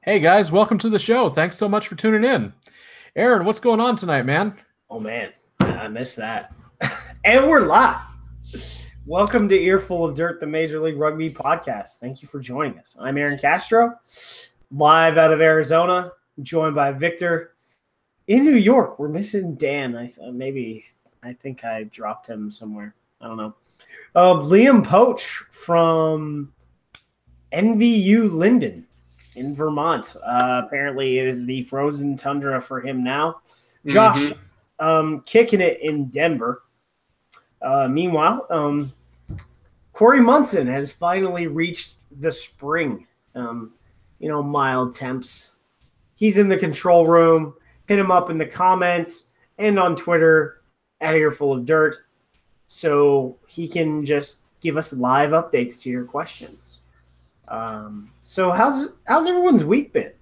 Hey guys, welcome to the show. Thanks so much for tuning in. Aaron, what's going on tonight, man? Oh man, I missed that. And we're live. Welcome to Earful of Dirt, the Major League Rugby podcast. Thank you for joining us. I'm Aaron Castro, live out of Arizona, joined by Victor in New York. We're missing Dan. I think I dropped him somewhere. I don't know. Liam Poach from NVU Linden in Vermont. Apparently it is the frozen tundra for him now. Josh, kicking it in Denver. Meanwhile, Corey Munson has finally reached the spring. Mild temps. He's in the control room. Hit him up in the comments and on Twitter at Earful of Dirt, so he can just give us live updates to your questions. So how's everyone's week been?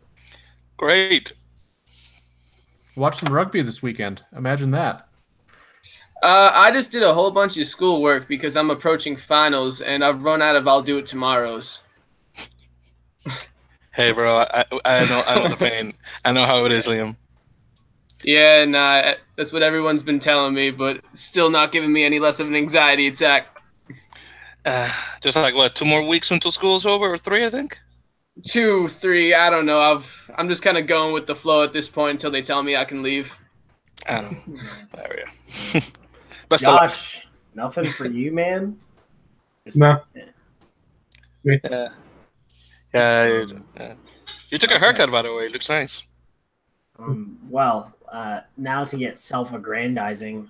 Great. Watch some rugby this weekend. Imagine that. I just did a whole bunch of schoolwork because I'm approaching finals and I've run out of I'll do it tomorrows. Hey, bro, I know the pain. I know how it is, Liam. Yeah, nah, that's what everyone's been telling me, but still not giving me any less of an anxiety attack. Just like, what, 2 more weeks until school's over, or 3, I think? 2, 3, I don't know. I'm just kind of going with the flow at this point until they tell me I can leave. I don't know. There we go. Best Josh, nothing for you, man? No. Yeah. You took a haircut, by the way. It looks nice. Now to get self-aggrandizing,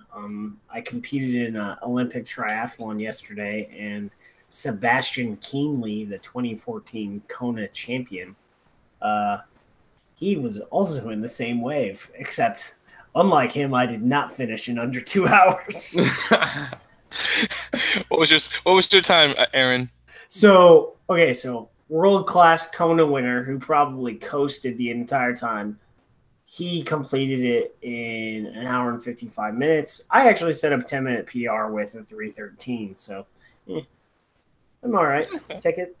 I competed in an Olympic triathlon yesterday, and Sebastian Keenley, the 2014 Kona champion, he was also in the same wave, except unlike him, I did not finish in under 2 hours. What was your time, Aaron? So world-class Kona winner who probably coasted the entire time. He completed it in an hour and 55 minutes. I actually set up a 10-minute PR with a 3:13, so I'm all right. Take it.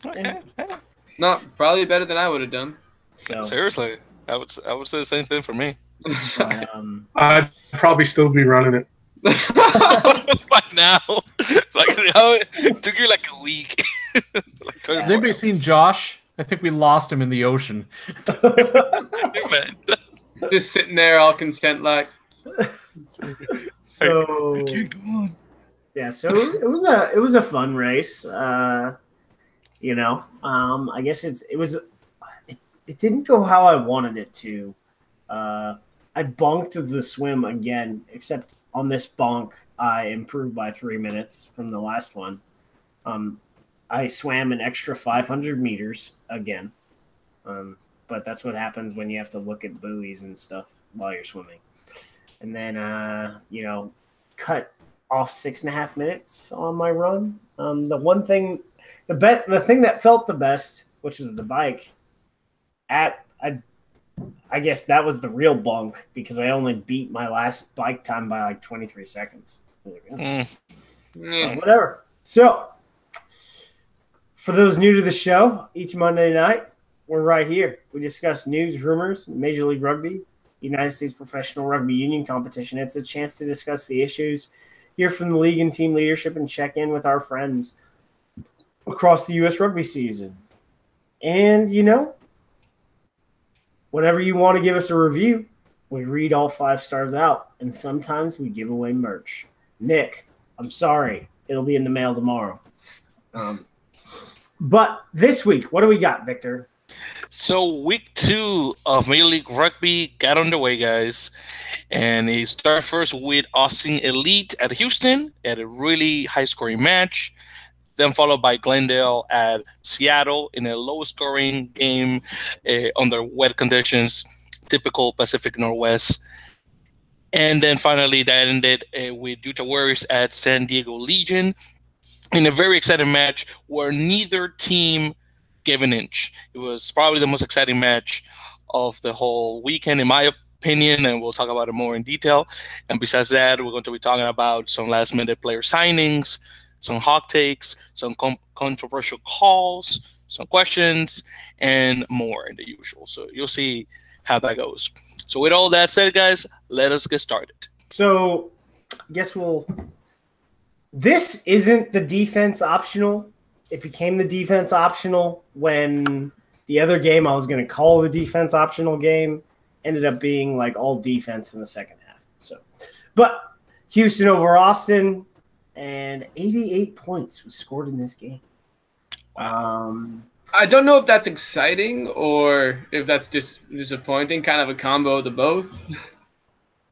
No, probably better than I would have done. So Seriously, I would say the same thing for me. but, I'd probably still be running it. By now, it took you like a week. Has anybody seen Josh? I think we lost him in the ocean. Just sitting there all content like. so I can't go on. yeah, so it was a fun race. I guess it didn't go how I wanted it to. I bunked the swim again, except on this bonk, I improved by 3 minutes from the last one. I swam an extra 500 meters again. But that's what happens when you have to look at buoys and stuff while you're swimming. And then, cut off 6.5 minutes on my run. The thing that felt the best, which was the bike, I guess that was the real bunk because I only beat my last bike time by like 23 seconds. Whatever. So, for those new to the show, each Monday night, we're right here. We discuss news, rumors, Major League Rugby, United States Professional Rugby Union competition. It's a chance to discuss the issues, hear from the league and team leadership, and check in with our friends across the U.S. rugby season. And, whenever you want to give us a review, we read all 5 stars out, and sometimes we give away merch. Nick, I'm sorry. It'll be in the mail tomorrow. But this week, what do we got, Victor? So week 2 of Major League Rugby got underway, guys. And it started first with Austin Elite at Houston at a really high-scoring match. Then followed by Glendale at Seattle in a low-scoring game under wet conditions, typical Pacific Northwest. And then finally that ended with Utah Warriors at San Diego Legion in a very exciting match where neither team gave an inch. It was probably the most exciting match of the whole weekend, in my opinion, and we'll talk about it more in detail. And besides that, we're going to be talking about some last-minute player signings, some hot takes, some controversial calls, some questions, and more in the usual. So you'll see how that goes. So with all that said, guys, let us get started. So I guess this isn't the defense optional. It became the defense optional when the other game I was going to call the defense optional game ended up being like all defense in the second half. So, but Houston over Austin, and 88 points was scored in this game. I don't know if that's exciting or if that's disappointing. Kind of a combo of the both.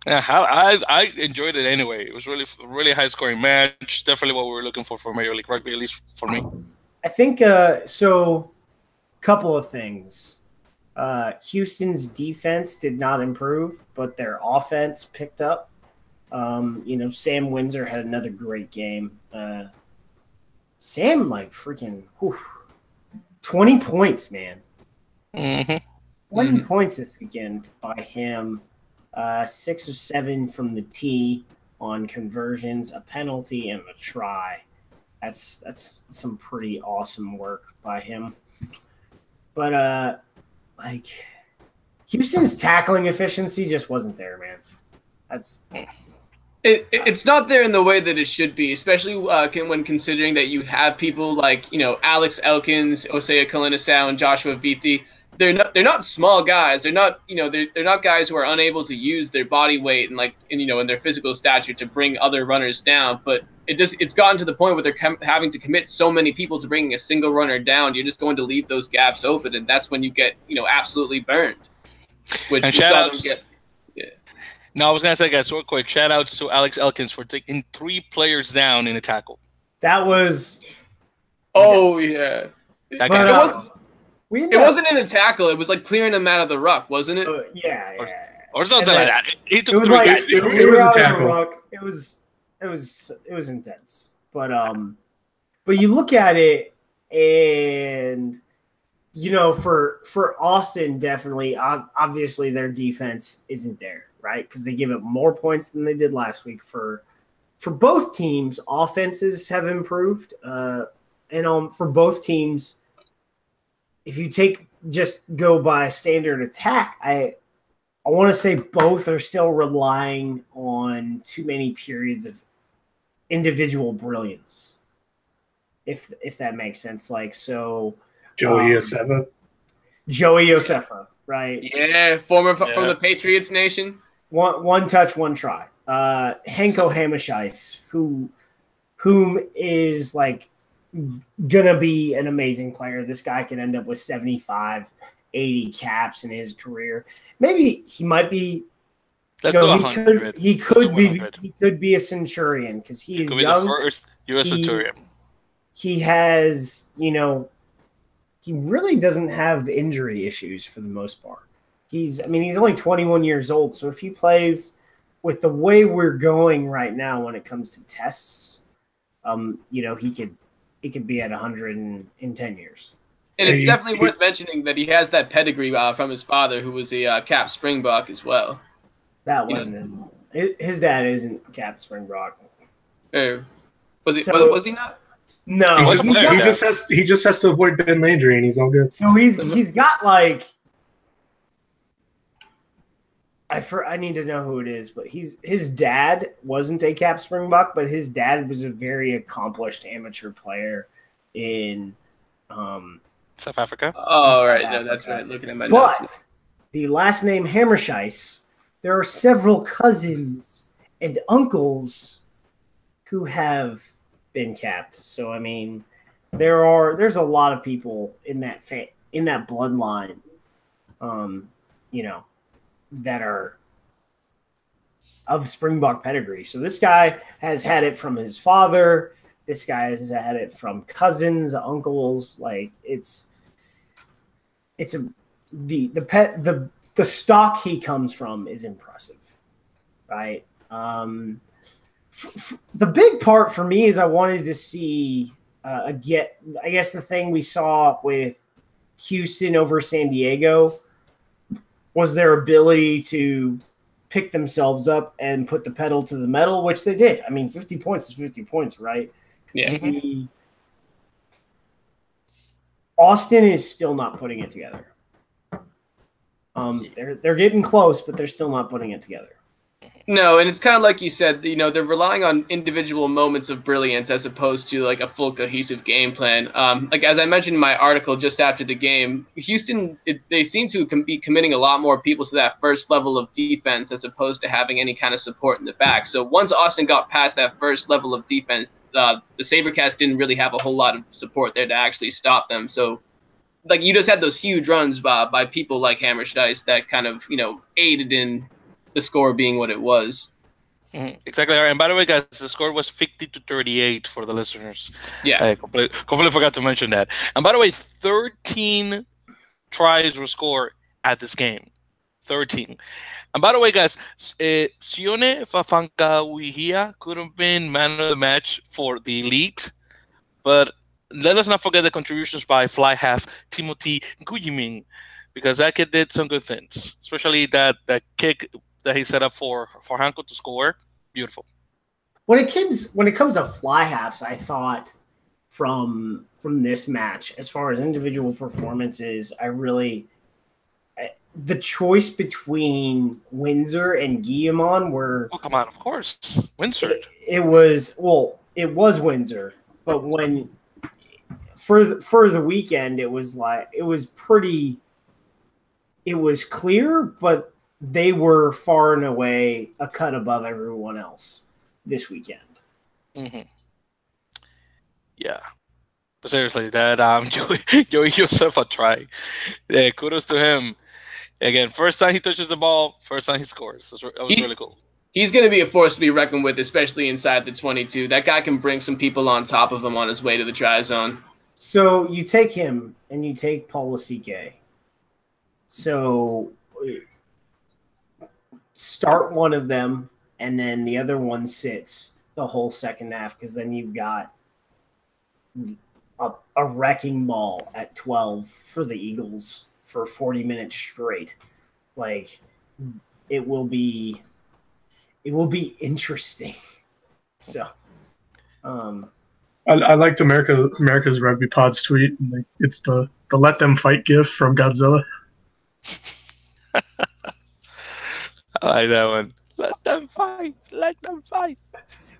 Yeah, I enjoyed it anyway. It was really high scoring match. Definitely what we were looking for Major League Rugby, at least for me. I think so. Couple of things. Houston's defense did not improve, but their offense picked up. Sam Windsor had another great game. Sam, like, freaking 20 points, man. Mm-hmm. 20 points this weekend by him. 6 or 7 from the tee on conversions, a penalty, and a try. That's some pretty awesome work by him. But, Houston's tackling efficiency just wasn't there, man. It's not there in the way that it should be, especially when considering that you have people like, Alex Elkins, Osea Kalinasau, and Joshua Vithi. They're not small guys. They're not they're not guys who are unable to use their body weight and their physical stature to bring other runners down. But it's gotten to the point where they're having to commit so many people to bringing a single runner down. You're just going to leave those gaps open, and that's when you get absolutely burned. Which and shout outs. No, I was gonna say, guys, real quick. Shout outs to Alex Elkins for taking 3 players down in a tackle. That was. Oh yeah. That guy. It wasn't in a tackle. It was like clearing them out of the ruck, wasn't it? Yeah. Or something like that. He took 3 guys. It was a tackle. It was intense. But you look at it, and for Austin, definitely, obviously their defense isn't there, right? Because they give up more points than they did last week. For both teams, offenses have improved, and for both teams. If you just go by standard attack, I want to say both are still relying on too many periods of individual brilliance, if that makes sense. Like, so Joey Josefa, right? Yeah, from the Patriots Nation. One touch, one try. Henko Hamishais, whom is like gonna be an amazing player. This guy could end up with 75, 80 caps in his career. Maybe he might be. He could be a Centurion because he is young. Be the first U.S. Centurion. He has, he really doesn't have injury issues for the most part. He's only 21 years old, so if he plays with the way we're going right now when it comes to tests, he could be at 100 in 10 years. And it's definitely worth mentioning that he has that pedigree from his father, who was a Cap Springbok as well. That wasn't his dad isn't Cap Springbok. Was he not? No, he just has to avoid Ben Landry, and he's all good. So he's got like. I need to know who it is, but his dad wasn't a Cap Springbok, but his dad was a very accomplished amateur player in South Africa. Oh, right. No, that's right. Looking at my notes. But the last name Hammerscheis, there are several cousins and uncles who have been capped. So there's a lot of people in that bloodline, that are of Springbok pedigree. So this guy has had it from his father. This guy has had it from cousins, uncles. Like the stock he comes from is impressive, right? The big part for me is I wanted to see I guess the thing we saw with Houston over San Diego was their ability to pick themselves up and put the pedal to the metal, which they did. 50 points is 50 points, right? Yeah. Austin is still not putting it together. They're getting close, but they're still not putting it together. No, and it's kind of like you said, they're relying on individual moments of brilliance as opposed to like a full cohesive game plan. Like as I mentioned in my article just after the game, Houston, they seem to be committing a lot more people to that first level of defense as opposed to having any kind of support in the back. So once Austin got past that first level of defense, the Sabercats didn't really have a whole lot of support there to actually stop them. So like you just had those huge runs by people like Hammerstein that kind of, aided in the score being what it was. Exactly. And by the way, guys, the score was 50-38 for the listeners. Yeah. I completely forgot to mention that. And by the way, 13 tries were scored at this game. 13. And by the way, guys, Sione Fafankawihia could have been man of the match for the Elite, but let us not forget the contributions by fly half Timothy Guyiming, because that kid did some good things, especially that kick that he set up for Hanko to score. Beautiful. When it comes to fly halves, I thought from this match, as far as individual performances, the choice between Windsor and Guillemon were. Oh, come on, of course, Windsor. It was Windsor, but when for the weekend, it was clear, but they were far and away a cut above everyone else this weekend. Mm-hmm. Yeah. But seriously, that Joey Joseph try. Yeah, kudos to him. Again, first time he touches the ball, first time he scores. That was really cool. He's going to be a force to be reckoned with, especially inside the 22. That guy can bring some people on top of him on his way to the try zone. So you take him and you take Paul Lasike. So start one of them, and then the other one sits the whole second half, because then you've got a wrecking ball at 12 for the Eagles for 40 minutes straight. Like, it will be interesting. So, I liked America's Rugby Pod's tweet. Like, it's the "Let Them Fight" gif from Godzilla. I like that one. Let them fight. Let them fight.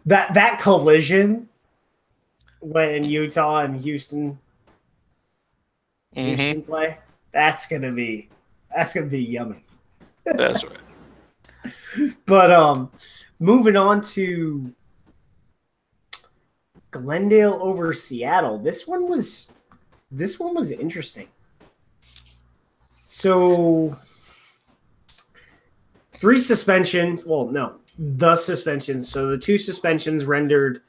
That collision when Utah and Houston play, that's gonna be yummy. That's right. But moving on to Glendale over Seattle. This one was interesting. So 3 suspensions. Well, no, the suspensions. So the 2 suspensions rendered,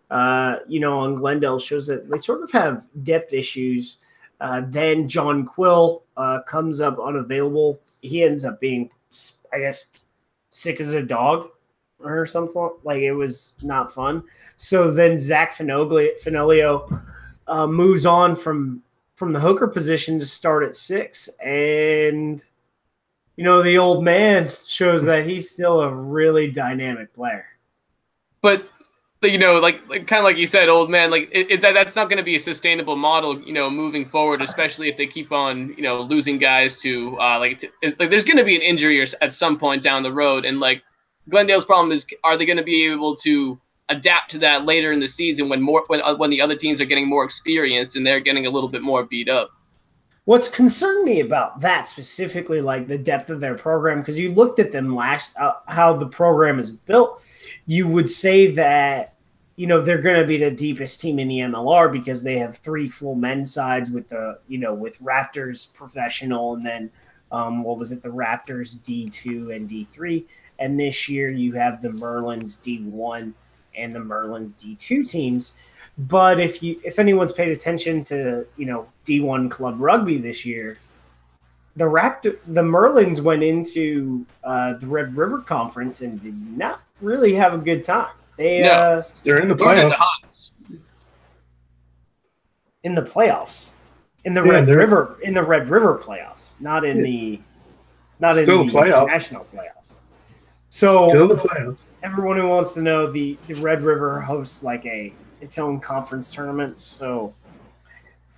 on Glendale shows that they sort of have depth issues. Then John Quill comes up unavailable. He ends up being, I guess, sick as a dog or something. Like, it was not fun. So then Zach Finolio moves on from the hooker position to start at 6, and the old man shows that he's still a really dynamic player. But like kind of like you said, old man, like that's not going to be a sustainable model, moving forward, especially if they keep on, losing guys to there's going to be an injury at some point down the road, and like Glendale's problem is, are they going to be able to adapt to that later in the season when the other teams are getting more experienced and they're getting a little bit more beat up? What's concerned me about that specifically, like the depth of their program, because you looked at them how the program is built, you would say that, they're going to be the deepest team in the MLR because they have 3 full men's sides with with Raptors professional, and then the Raptors D2 and D3. And this year you have the Merlins D1 and the Merlins D2 teams. But if anyone's paid attention to D1 club rugby this year, the Merlins went into the Red River Conference and did not really have a good time. They're in the playoffs. In the playoffs, in the Red River playoffs, not in the national playoffs. So still the playoffs. Everyone who wants to know, the Red River hosts like its own conference tournament. So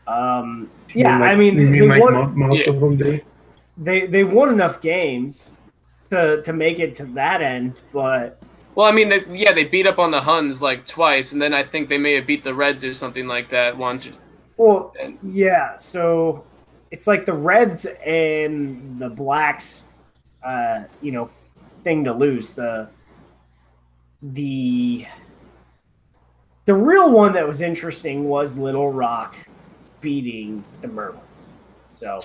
Yeah, I mean, most of them do. They won enough games to make it to that end, but well, I mean, they beat up on the Huns like twice, and then I think they may have beat the Reds or something like that once. Well, yeah. So it's like the Reds and the Blacks, thing to lose. The real one that was interesting was Little Rock beating the Merlins. So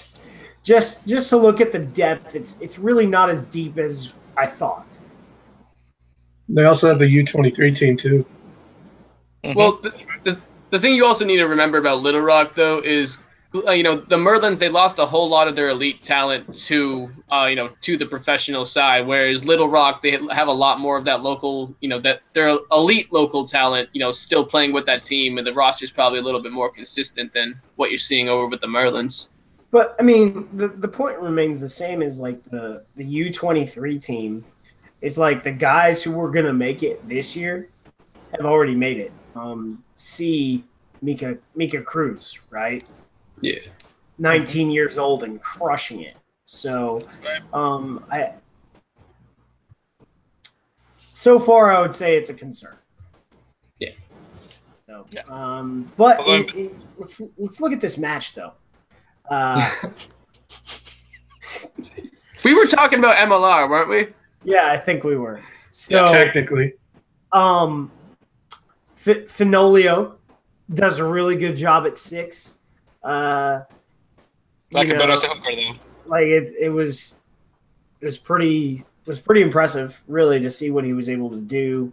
just to look at the depth, it's really not as deep as I thought. They also have the U23 team too. Mhm. Well, the thing you also need to remember about Little Rock though is, the Merlins, they lost a whole lot of their elite talent to the professional side, whereas Little Rock, they have a lot more of that local, that their elite local talent, still playing with that team, and the roster is probably a little bit more consistent than what you're seeing over with the Merlins. But I mean, the point remains the same as like the U23 team. It's like the guys who were gonna make it this year have already made it. See Mika Cruz, right? Yeah. 19 years old and crushing it. So, so far I would say it's a concern. Yeah. So, Yeah. but let's look at this match though. We were talking about MLR, weren't we? Yeah, I think we were. So Technically. Finolio does a really good job at 6. Like a better hooker though. Like it was pretty impressive, really, to see what he was able to do.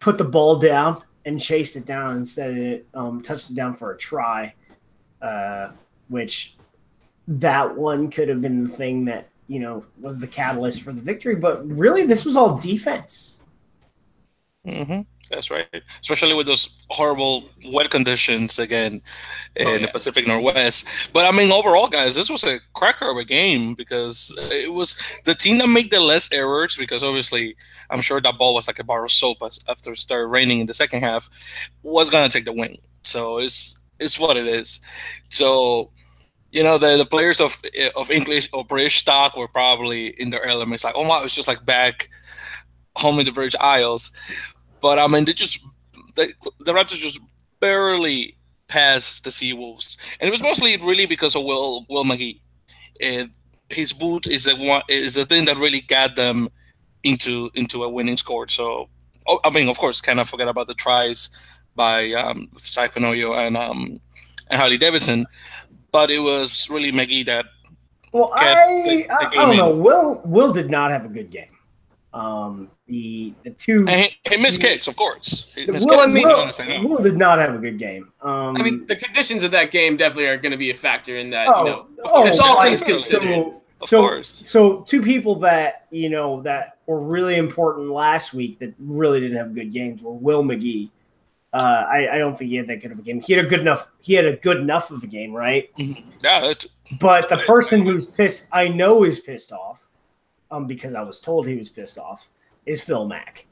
Put the ball down and chase it down instead of it touched it down for a try, which that one could have been the thing that was the catalyst for the victory. But really, this was all defense. Mm-hmm. That's right. Especially with those horrible wet conditions again in the Pacific Northwest. But I mean, overall, guys, this was a cracker of a game because it was the team that made the less errors, because obviously I'm sure that ball was like a bar of soap after it started raining in the second half, was going to take the win. So it's what it is. So, the players of English or British stock were probably in their elements. Like, oh, wow, it's just like back home in the British Isles. But I mean, the Raptors just barely passed the Seawolves, and it was mostly really because of Will McGee. And his boot is the thing that really got them into a winning score. So, I mean, of course, kind of forget about the tries by Cy Fenoyo and Harley Davidson, but it was really McGee that. Well, I don't know. Will did not have a good game. The two and he missed kicks, of course. Will did not have a good game. I mean, the conditions of that game definitely are going to be a factor in that. It's all things considered. So two people that that were really important last week that really didn't have good games were Will McGee. I don't think he had that good of a game. He had a good enough of a game, right? Yeah. But the person who's pissed, I know is pissed off, because I was told he was pissed off, is Phil Mack.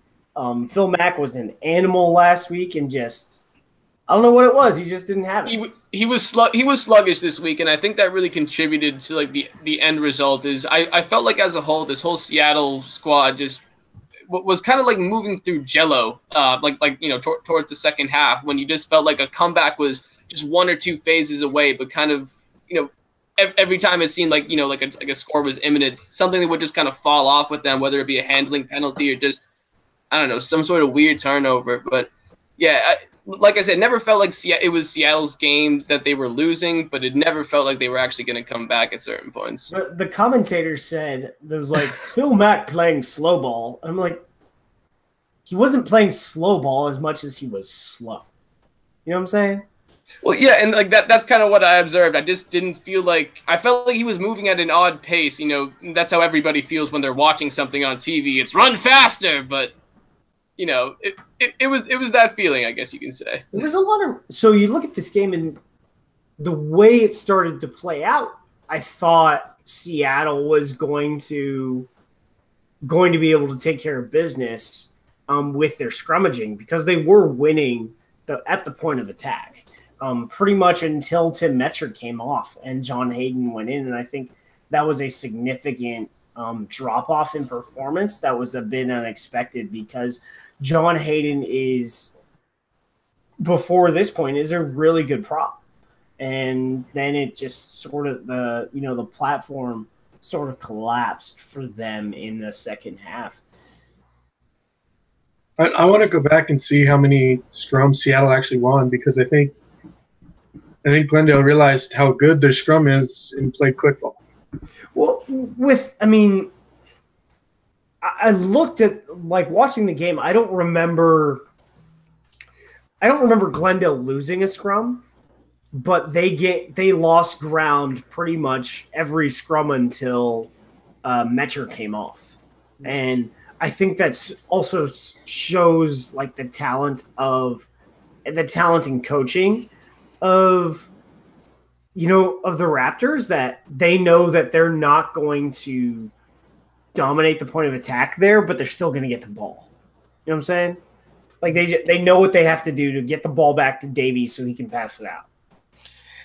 Phil Mack was an animal last week and just, I don't know what it was. He just didn't have it. He was sluggish this week, and I think that really contributed to like the end result. Is I felt like as a whole, this whole Seattle squad just was kind of like moving through jello, towards the second half, when you just felt like a comeback was just one or two phases away, but kind of every time it seemed like a score was imminent, something that would just kind of fall off with them, whether it be a handling penalty or just, I don't know, some sort of weird turnover. But yeah, like I said, never felt like it was Seattle's game that they were losing, but it never felt like they were actually going to come back at certain points. But the commentator said there was like Phil Mack playing slow ball. I'm like, he wasn't playing slow ball as much as he was slow. You know what I'm saying? Well, yeah, and like that's kind of what I observed. I just didn't feel like – I felt like he was moving at an odd pace. That's how everybody feels when they're watching something on TV. It's run faster, but, it was that feeling, I guess you can say. There was a lot of – so you look at this game and the way it started to play out, I thought Seattle was going to be able to take care of business with their scrummaging, because they were winning at the point of attack. pretty much until Tim Metcher came off and John Hayden went in. And I think that was a significant drop-off in performance that was a bit unexpected because John Hayden is, before this point, is a really good prop. And then it just sort of, the platform sort of collapsed for them in the second half. I want to go back and see how many scrums Seattle actually won because I think Glendale realized how good their scrum is and played quick ball. Well, I looked at, like, watching the game. I don't remember Glendale losing a scrum, but they lost ground pretty much every scrum until Metcher came off, and I think that's also shows like the talent and coaching of the Raptors, that they know that they're not going to dominate the point of attack there, but they're still going to get the ball. You know what I'm saying? Like they know what they have to do to get the ball back to Davies so he can pass it out.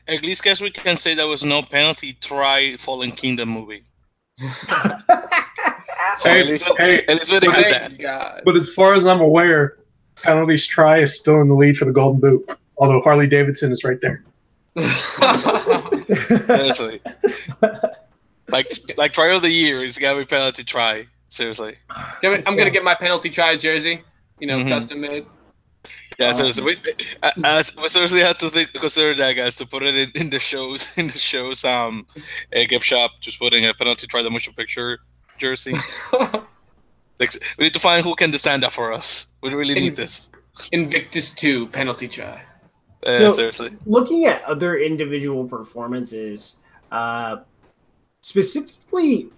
At least, guess we can say there was no penalty try Fallen Kingdom movie. So at least we did that. God. But as far as I'm aware, penalties try is still in the lead for the Golden Boot, although Harley Davidson is right there. Seriously. Like try of the year, it's gotta be penalty try. Seriously. I'm gonna get my penalty try jersey, custom made. Yeah, seriously. We seriously have to consider that, guys, to put it in the shows a gift shop, just putting a penalty try the motion picture jersey. Like, we need to find who can design that for us. We really need this. Invictus 2 penalty try. Seriously. Looking at other individual performances, specifically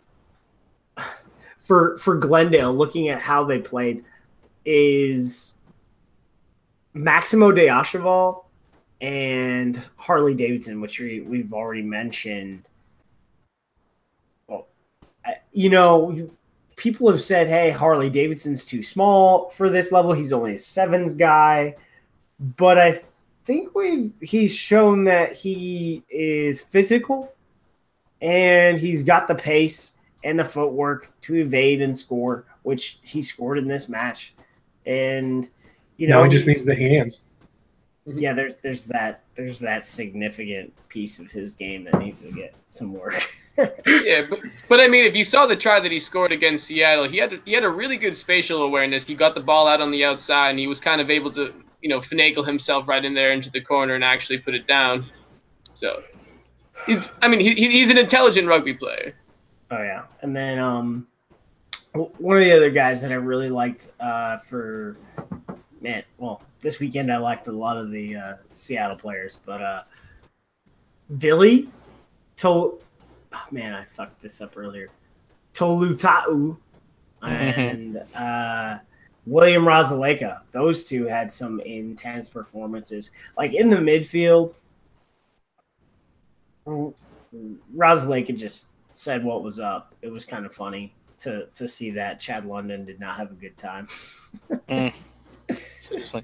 for Glendale, looking at how they played, is Maximo Deacheval and Harley Davidson, which we've already mentioned. Well, people have said, hey, Harley Davidson's too small for this level. He's only a sevens guy. But I think he's shown that he is physical and he's got the pace and the footwork to evade and score, which he scored in this match. And now he just needs the hands. Yeah, there's that significant piece of his game that needs to get some work. Yeah, but I mean, if you saw the try that he scored against Seattle, he had a really good spatial awareness. He got the ball out on the outside, and he was kind of able to finagle himself right in there into the corner and actually put it down. So he's an intelligent rugby player. Oh yeah, and then one of the other guys that I really liked this weekend I liked a lot of the Seattle players, but Billy I fucked this up earlier. Tolutau and William Razaleka. Those two had some intense performances. Like in the midfield, Razaleka just said what was up. It was kind of funny to see that Chad London did not have a good time. Seriously.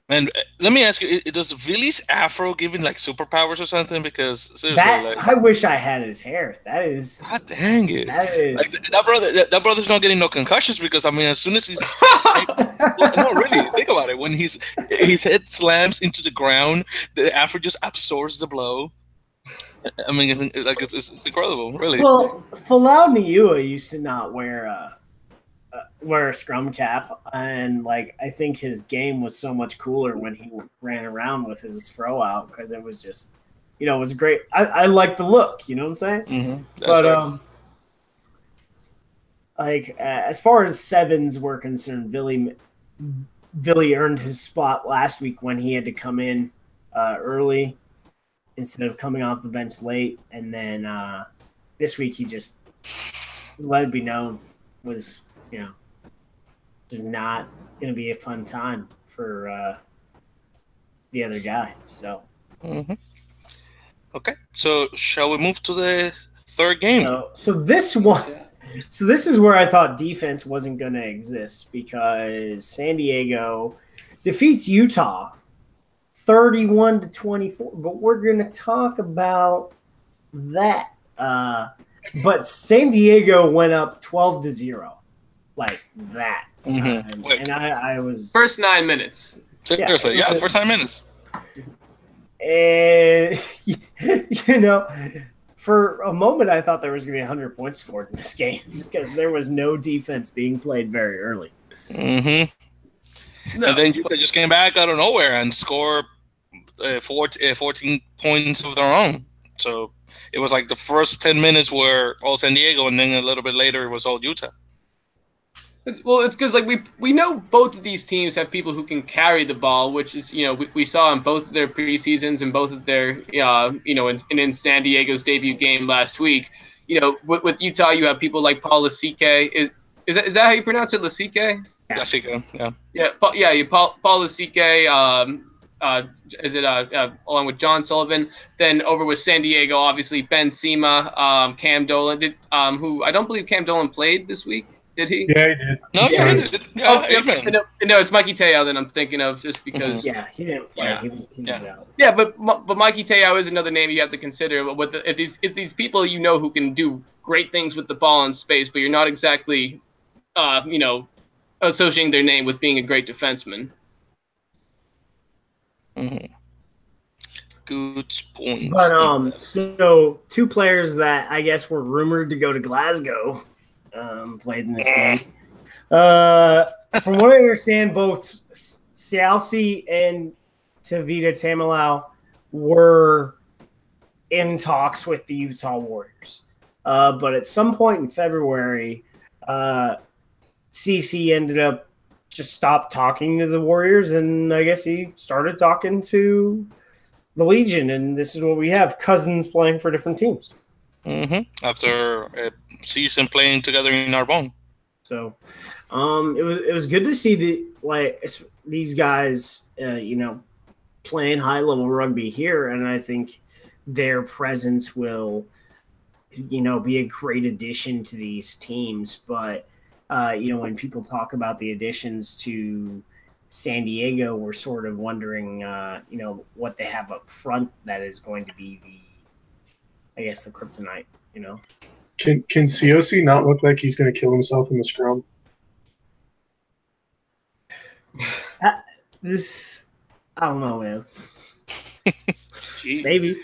And let me ask you, does Billy's afro give him like superpowers or something? Because seriously, I wish I had his hair. That is, God dang it! That is like that brother's not getting no concussions because as soon as he's no, really, think about it. When his head slams into the ground, the afro just absorbs the blow. It's incredible, really. Well, Falau Niua used to not wear a scrum cap, and I think his game was so much cooler when he ran around with his throw out, because it was just it was great. I like the look, you know what I'm saying? Mm-hmm. But right. As far as sevens were concerned, Billy earned his spot last week when he had to come in early instead of coming off the bench late, and then this week he just let it be known was just not going to be a fun time for the other guy. So, okay. So, shall we move to the third game? So this one, so this is where I thought defense wasn't going to exist, because San Diego defeats Utah 31-24. But we're going to talk about that. But San Diego went up 12-0, like that. And I was first 9 minutes. Seriously, yeah, first 9 minutes. And for a moment, I thought there was going to be 100 points scored in this game because there was no defense being played very early. No. And then Utah just came back out of nowhere and scored 14 points of their own. So it was like the first 10 minutes were all San Diego, and then a little bit later it was all Utah. It's because like we know both of these teams have people who can carry the ball, which is we saw in both of their preseasons and both of their in San Diego's debut game last week. With Utah you have people like Paul Lasike. Is that how you pronounce it, Lasike? Lasike, Paul Lasike. Is it along with John Sullivan? Then over with San Diego, obviously Ben Sema, Cam Dolan, who I don't believe Cam Dolan played this week. Did he? Yeah, he did. No, he did. Yeah, no, it's Mikey Te'o that I'm thinking of, just because. Yeah, he didn't play. Yeah. He was out. Yeah, but Mikey Te'o is another name you have to consider. It's these people who can do great things with the ball in space, but you're not exactly, associating their name with being a great defenseman. Good point. But so two players that I guess were rumored to go to Glasgow played in this game. From what I understand, both Sialsi and Tavita Tamalau were in talks with the Utah Warriors. But at some point in February, CC ended up just stopped talking to the Warriors, and I guess he started talking to the Legion, and this is what we have: cousins playing for different teams. After a season playing together in Narbonne. So it was good to see these guys playing high level rugby here, and I think their presence will be a great addition to these teams. But when people talk about the additions to San Diego, we're sort of wondering what they have up front that is going to be the kryptonite. Can Sialsi not look like he's going to kill himself in the scrum? I don't know, man. Maybe.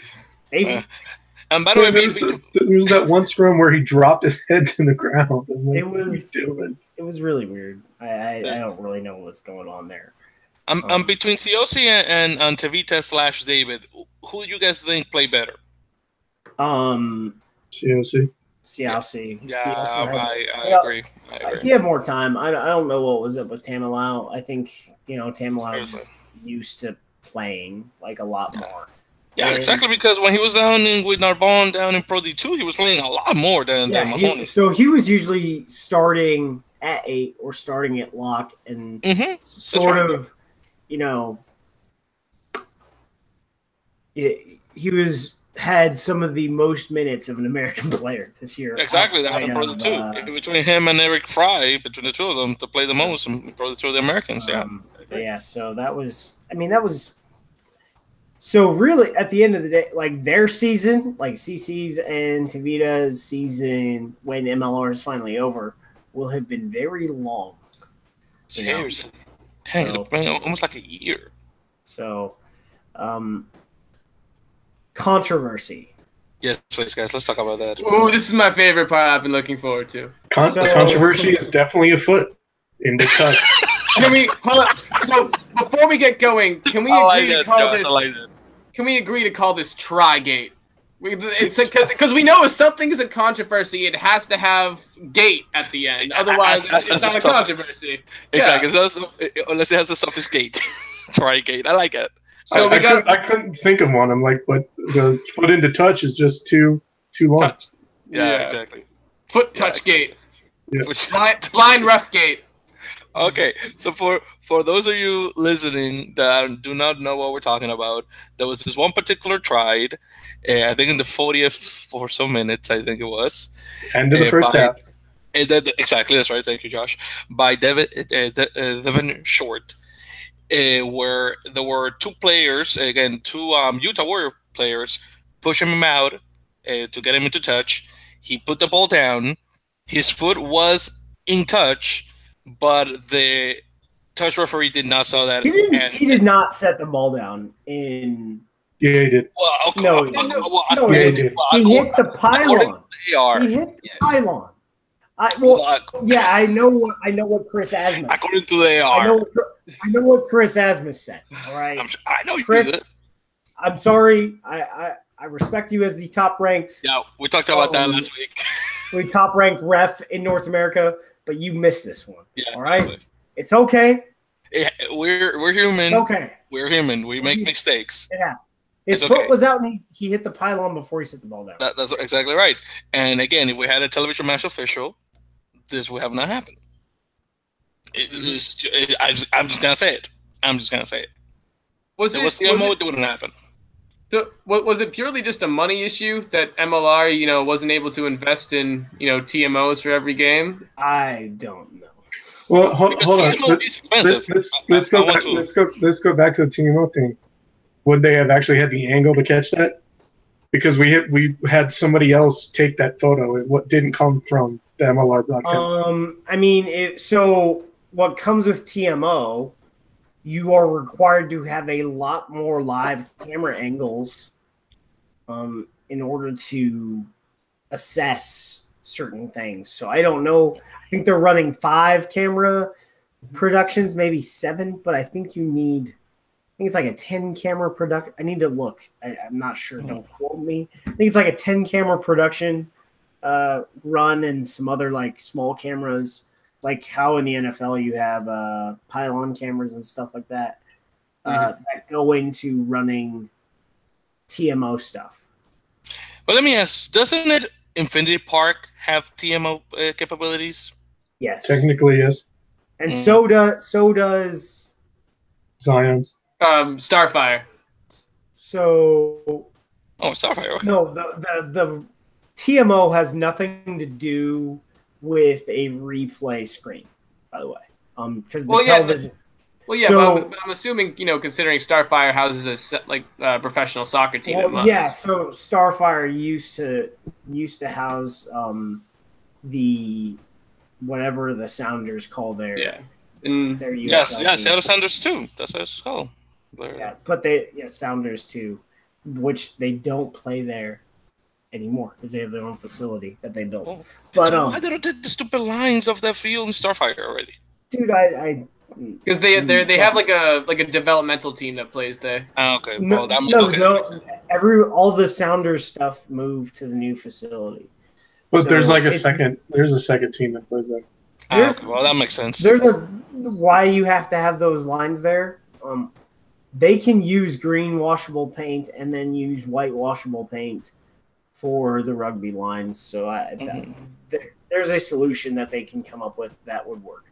And by the way, there was that one scrum where he dropped his head to the ground. Like, it was really weird. I don't really know what's going on there. I'm between Sialsi and Tavita / David. Who do you guys think play better? Sialsi. Yeah, I agree. He had more time. I don't know what was up with Tamalau. I think Tamalau was used to playing like a lot more. Yeah, exactly, because when he was down with Narbonne down in Pro D2, he was playing a lot more than Mahoney. So he was usually starting at 8 or starting at lock and sort of, he had some of the most minutes of an American player this year. Exactly, down in Pro D2. Between him and Eric Fry, between the two of them, to play the most in Pro D2 of the Americans, so that was so really, at the end of the day, like their season, like CC's and Tavita's season, when MLR is finally over, will have been very long. Seriously. Dang, it'll been almost like a year. So, controversy. Yes, please, guys. Let's talk about that. Oh, this is my favorite part I've been looking forward to. Controversy is definitely afoot in the cut. Can we hold on? So before we get going, can we agree to call this? Can we agree to call this Tri-Gate? Because we know if something is a controversy, it has to have gate at the end. Otherwise, it's not a controversy. Exactly. Yeah. So unless it has a suffix gate, Tri-Gate. I like it. So I couldn't think of one. I'm like, but the foot into touch is just too long. Yeah, exactly. Foot touch gate. Yeah. Blind ref gate. Okay, so for those of you listening that do not know what we're talking about, there was this one particular try, I think in the 40th or so minutes, I think it was. End of the first half. Exactly, that's right. Thank you, Josh. By Devin Short. where there were two players, again, two Utah Warrior players, pushing him out to get him into touch. He put the ball down. His foot was in touch, but the touch referee did not saw that. He did not set the ball down in. Yeah, he did. Well, okay, No, he did. He hit the pylon. He hit the pylon. I know what Chris Asmus. According to the AR, I know what Chris Asmus said. All right, I know Chris. You did it. I'm sorry. I respect you as the top ranked. Yeah, we talked about that last week. We top ranked ref in North America, but you missed this one. Yeah, all right, absolutely. It's okay. We're human. It's okay. We're human. We make mistakes. Yeah. His foot was out, and he hit the pylon before he set the ball down. That's exactly right. And again, if we had a television match official, this would have not happened. I'm just gonna say it. Was it TMO? It wouldn't happen. So, was it purely just a money issue that MLR, wasn't able to invest in, TMOs for every game? I don't know. Well, hold on. Let's go back to the TMO thing. Would they have actually had the angle to catch that? Because we had somebody else take that photo. It didn't come from the MLR broadcast. So what comes with TMO, you are required to have a lot more live camera angles in order to assess certain things. So I don't know. I think they're running 5 camera productions, maybe 7, but I think you need – I think it's like a 10 camera production. I need to look. I'm not sure. Don't quote me. I think it's like a 10 camera production run and some other like small cameras, like how in the NFL you have pylon cameras and stuff like that that go into running TMO stuff. But let me ask, doesn't it Infinity Park have TMO capabilities? Yes. Technically, yes. And so does Zion's. Starfire. So. Oh, Starfire. Okay. No, the TMO has nothing to do with a replay screen, by the way. Because the television. But I'm assuming, considering Starfire houses a professional soccer team. So Starfire used to house the whatever the Sounders call their their USL Seattle Sounders too. That's what it's called. Yeah, but Sounders too, which they don't play there anymore because they have their own facility that they built. Oh, but why they don't take the stupid lines of that field in Starfire already? Dude, I because they have like a developmental team that plays there. Okay, well, all the Sounders stuff moved to the new facility. But so there's a second team that plays there. Well, that makes sense. There's why you have to have those lines there. They can use green washable paint and then use white washable paint for the rugby lines. So there's a solution that they can come up with that would work.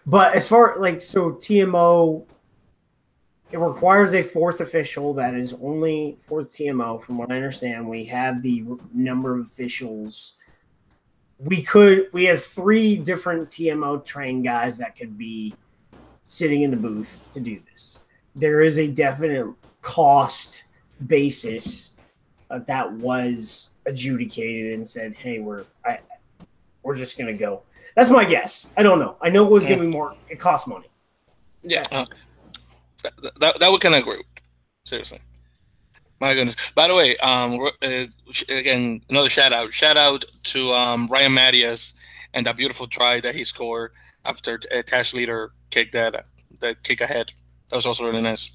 But as far TMO, it requires a 4th official that is only for TMO. From what I understand, we have the number of officials. We have 3 different TMO trained guys that could be sitting in the booth to do this. There is a definite cost basis that was adjudicated and said, "Hey, we're just gonna go." That's my guess. I don't know. I know it was going to be more. It cost money. Yeah. Okay. That would kind of agree with. Seriously. My goodness. By the way, again, another shout out. Shout out to Ryan Matias and that beautiful try that he scored after Tash Leader kicked that kick ahead. That was also really nice.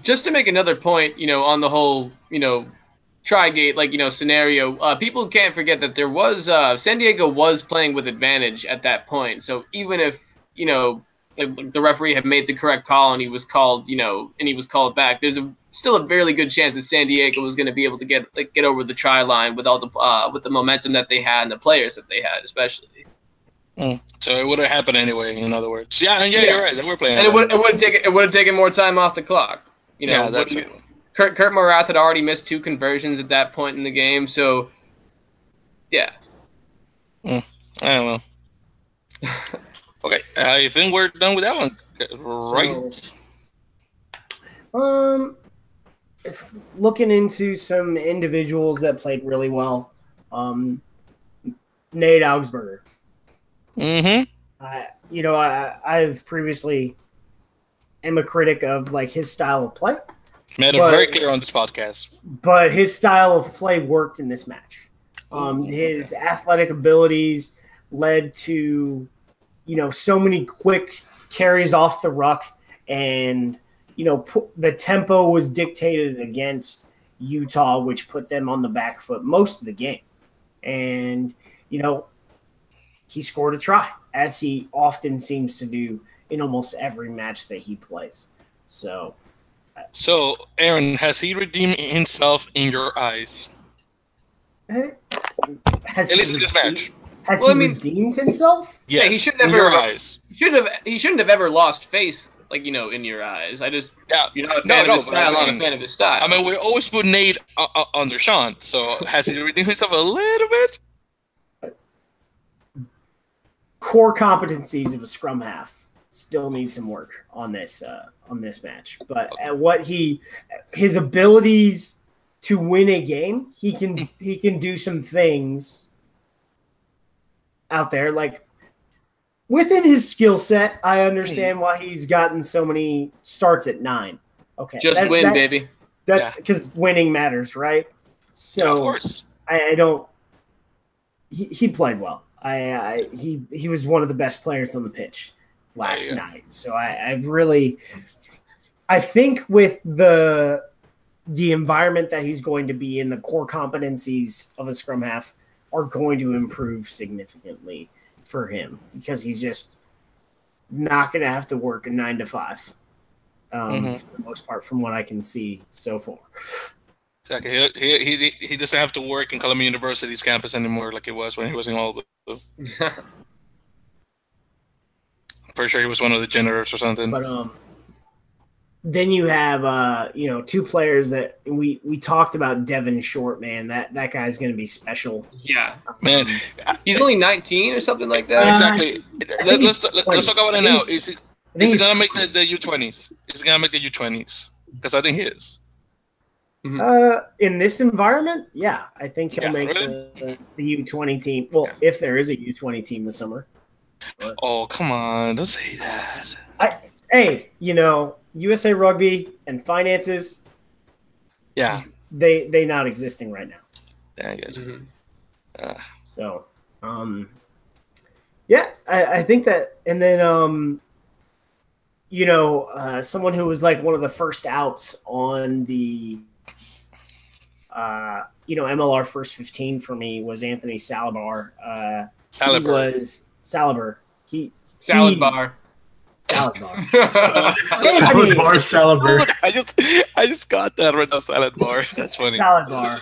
Just to make another point, on the whole, Tri-Gate, scenario, people can't forget that there was San Diego was playing with advantage at that point. So even if, the referee had made the correct call and he was called, and he was called back, there's still a fairly good chance that San Diego was going to be able to get over the try line with all the with the momentum that they had and the players that they had, especially. So it would have happened anyway. In other words, yeah, you're right. They were playing, and it would have taken more time off the clock. Kurt Morath had already missed 2 conversions at that point in the game, so yeah. I don't know. Okay, I think we're done with that one, right? So, looking into some individuals that played really well. Nate Augsburger. Mm-hmm. I've previously am a critic of like his style of play. Made it very clear on this podcast. But his style of play worked in this match. His athletic abilities led to, so many quick carries off the ruck, and the tempo was dictated against Utah, which put them on the back foot most of the game. And he scored a try, as he often seems to do in almost every match that he plays. So, Aaron, has he redeemed himself in your eyes? At least in this match. Has he redeemed himself? Yes, yeah, he shouldn't have in your eyes. He shouldn't have ever lost face, like, in your eyes. You're not a fan of his style, I'm not a fan of his style. I mean, we always put Nate under Sean, so has he redeemed himself a little bit? Core competencies of a scrum half still need some work on this match. But at his abilities to win a game, he can do some things out there. Like, within his skill set, I understand why he's gotten so many starts at 9. Okay, just win, baby. Because winning matters, right? So, of course, I don't. He played well. He was one of the best players on the pitch last night. So I think with the environment that he's going to be in, the core competencies of a scrum half are going to improve significantly for him, because he's just not going to have to work a 9 to 5 for the most part, from what I can see so far. Exactly. He doesn't have to work in Columbia University's campus anymore like it was when he was in all the. I'm pretty sure he was one of the janitors or something. But then you have 2 players that we talked about. Devin Short, man, that guy's going to be special. Yeah, man, he's only 19 or something like that. Exactly. Let's talk about it now. Is he gonna make the U20s? Is he gonna make the U20s? Because I think he is. In this environment, yeah, I think he'll make the U20 team. Well, if there is a U20 team this summer. But, oh, come on, don't say that. USA Rugby and finances. Yeah, they not existing right now. Yeah, I guess. So, I think that, and then someone who was like one of the first outs on the MLR first 15 for me was Anthony Salabar. He was Salabar. Salad bar. Salad bar. Salad bar, salad bar. I just got that right now. Salad bar. That's funny. Salad bar.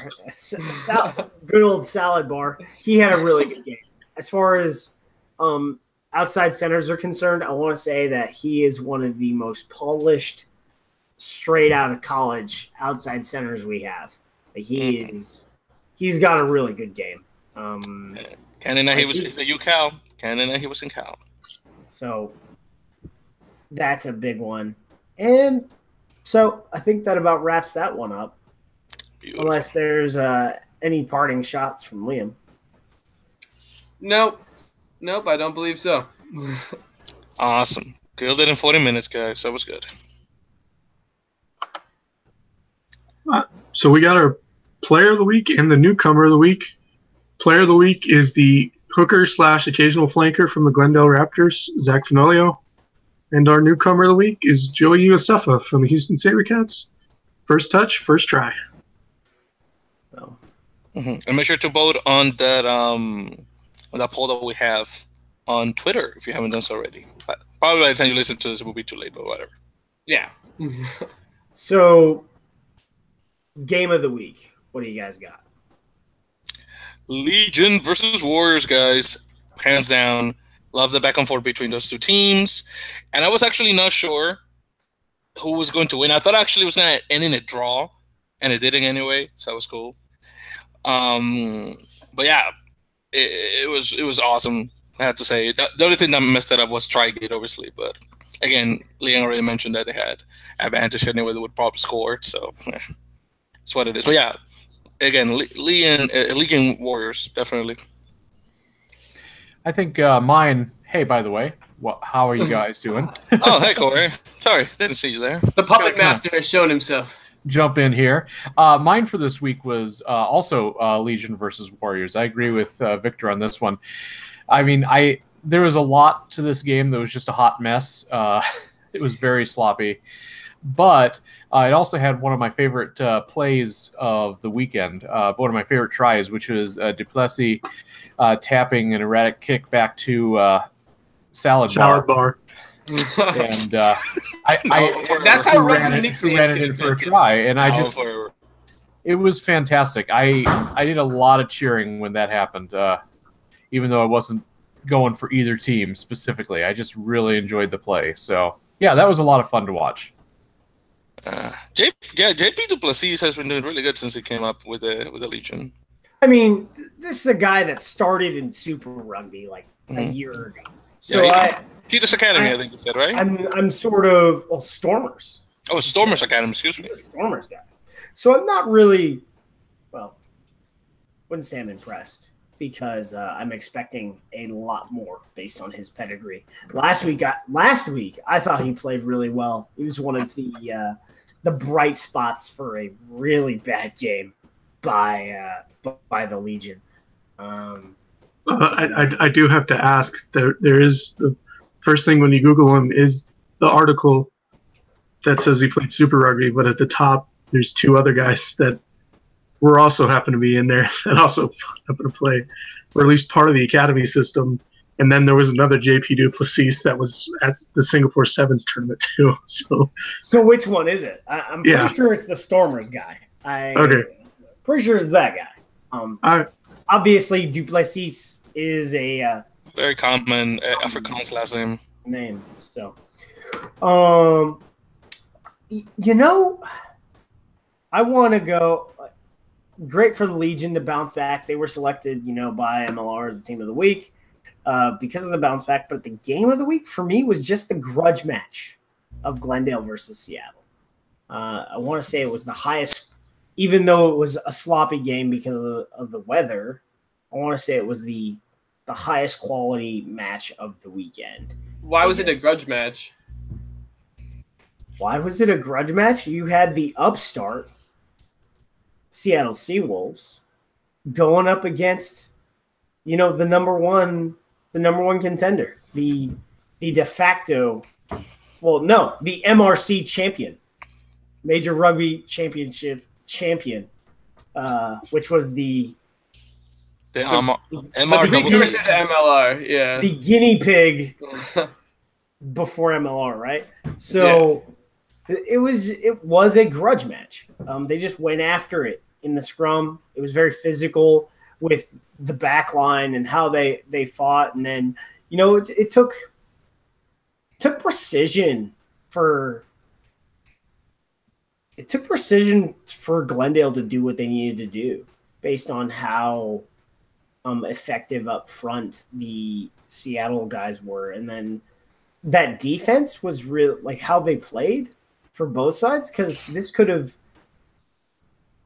Good old salad bar. He had a really good game. As far as outside centers are concerned, I want to say that he is one of the most polished, straight out of college outside centers we have. Like, he's got a really good game. Canada, he was in UCal. Canada, he was in Cal. So that's a big one. And so I think that about wraps that one up. Beautiful. Unless there's any parting shots from Liam. Nope, I don't believe so. Awesome. Killed it in 40 minutes, guys. That was good. So we got our player of the week and the newcomer of the week. Player of the week is the hooker / occasional flanker from the Glendale Raptors, Zach Fenolio. And our newcomer of the week is Joey Uasefa from the Houston SaberCats. First touch, first try. So. And make sure to vote on that poll that we have on Twitter if you haven't done so already. But probably by the time you listen to this, it will be too late, but whatever. Yeah. So, game of the week. What do you guys got? Legion versus Warriors, guys. Hands down. Love the back and forth between those two teams. And I was actually not sure who was going to win. I thought actually it was going to end in a draw, and it didn't anyway, so that was cool. But yeah, it was awesome. I have to say the only thing that messed that up was Trigate, obviously. But again, Leon already mentioned that they had advantage anyway with proper score, so yeah, that's what it is. But yeah, again, Legion Warriors definitely. I think mine. Hey, by the way, how are you guys doing? Oh, hey, Corey. Sorry, didn't see you there. The puppet master has shown himself. Jump in here. Mine for this week was also Legion versus Warriors. I agree with Victor on this one. I mean, there was a lot to this game that was just a hot mess. It was very sloppy. But it also had one of my favorite plays of the weekend, one of my favorite tries, which was Duplessis tapping an erratic kick back to salad bar. And that's how ran it in for a try, and it was fantastic. I did a lot of cheering when that happened, even though I wasn't going for either team specifically. I just really enjoyed the play. So yeah, that was a lot of fun to watch. JP Duplessis has been doing really good since he came up with the Legion. I mean, this is a guy that started in Super Rugby like a year ago. So Peters Academy, I think you said, right? I'm sort of Stormers. Oh, Stormers Academy, excuse me. Stormers guy. So I'm not really, wouldn't say I'm impressed because I'm expecting a lot more based on his pedigree. Last week I thought he played really well. He was one of the bright spots for a really bad game by the Legion. I do have to ask. There is the first thing when you Google him is the article that says he played Super Rugby, but at the top there's two other guys that were also happen to be in there that also happen to play, or at least part of the academy system. And then there was another JP Duplessis that was at the Singapore Sevens tournament too. So which one is it? I'm pretty sure it's the Stormers guy. Pretty sure it's that guy. Obviously, Duplessis is a very common Afrikaans last name. So, I want to go. Great for the Legion to bounce back. They were selected, by MLR as the team of the week because of the bounce back. But the game of the week for me was just the grudge match of Glendale versus Seattle. I want to say it was the highest, even though it was a sloppy game because of the weather. I want to say it was the highest quality match of the weekend. Why was it a grudge match? Why was it a grudge match? You had the upstart Seattle Seawolves going up against, the number one contender, the de facto, the MRC champion, Major Rugby Championship champion, which was the MLR, yeah, the guinea pig before MLR, right? So. Yeah. It was a grudge match. They just went after it in the scrum. It was very physical with the back line and how they fought. And then, it took precision for Glendale to do what they needed to do based on how effective up front the Seattle guys were. And then that defense was real, like how they played for both sides, because this could have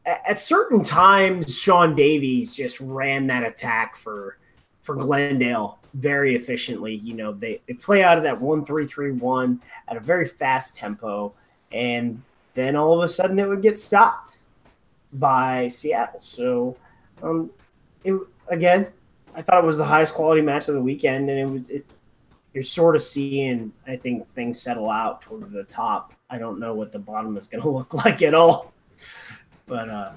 at certain times Sean Davies just ran that attack for Glendale very efficiently. They play out of that 1-3-3-1 at a very fast tempo, and then all of a sudden it would get stopped by Seattle. So I thought it was the highest quality match of the weekend, and you're sort of seeing, I think, things settle out towards the top. I don't know what the bottom is going to look like at all. But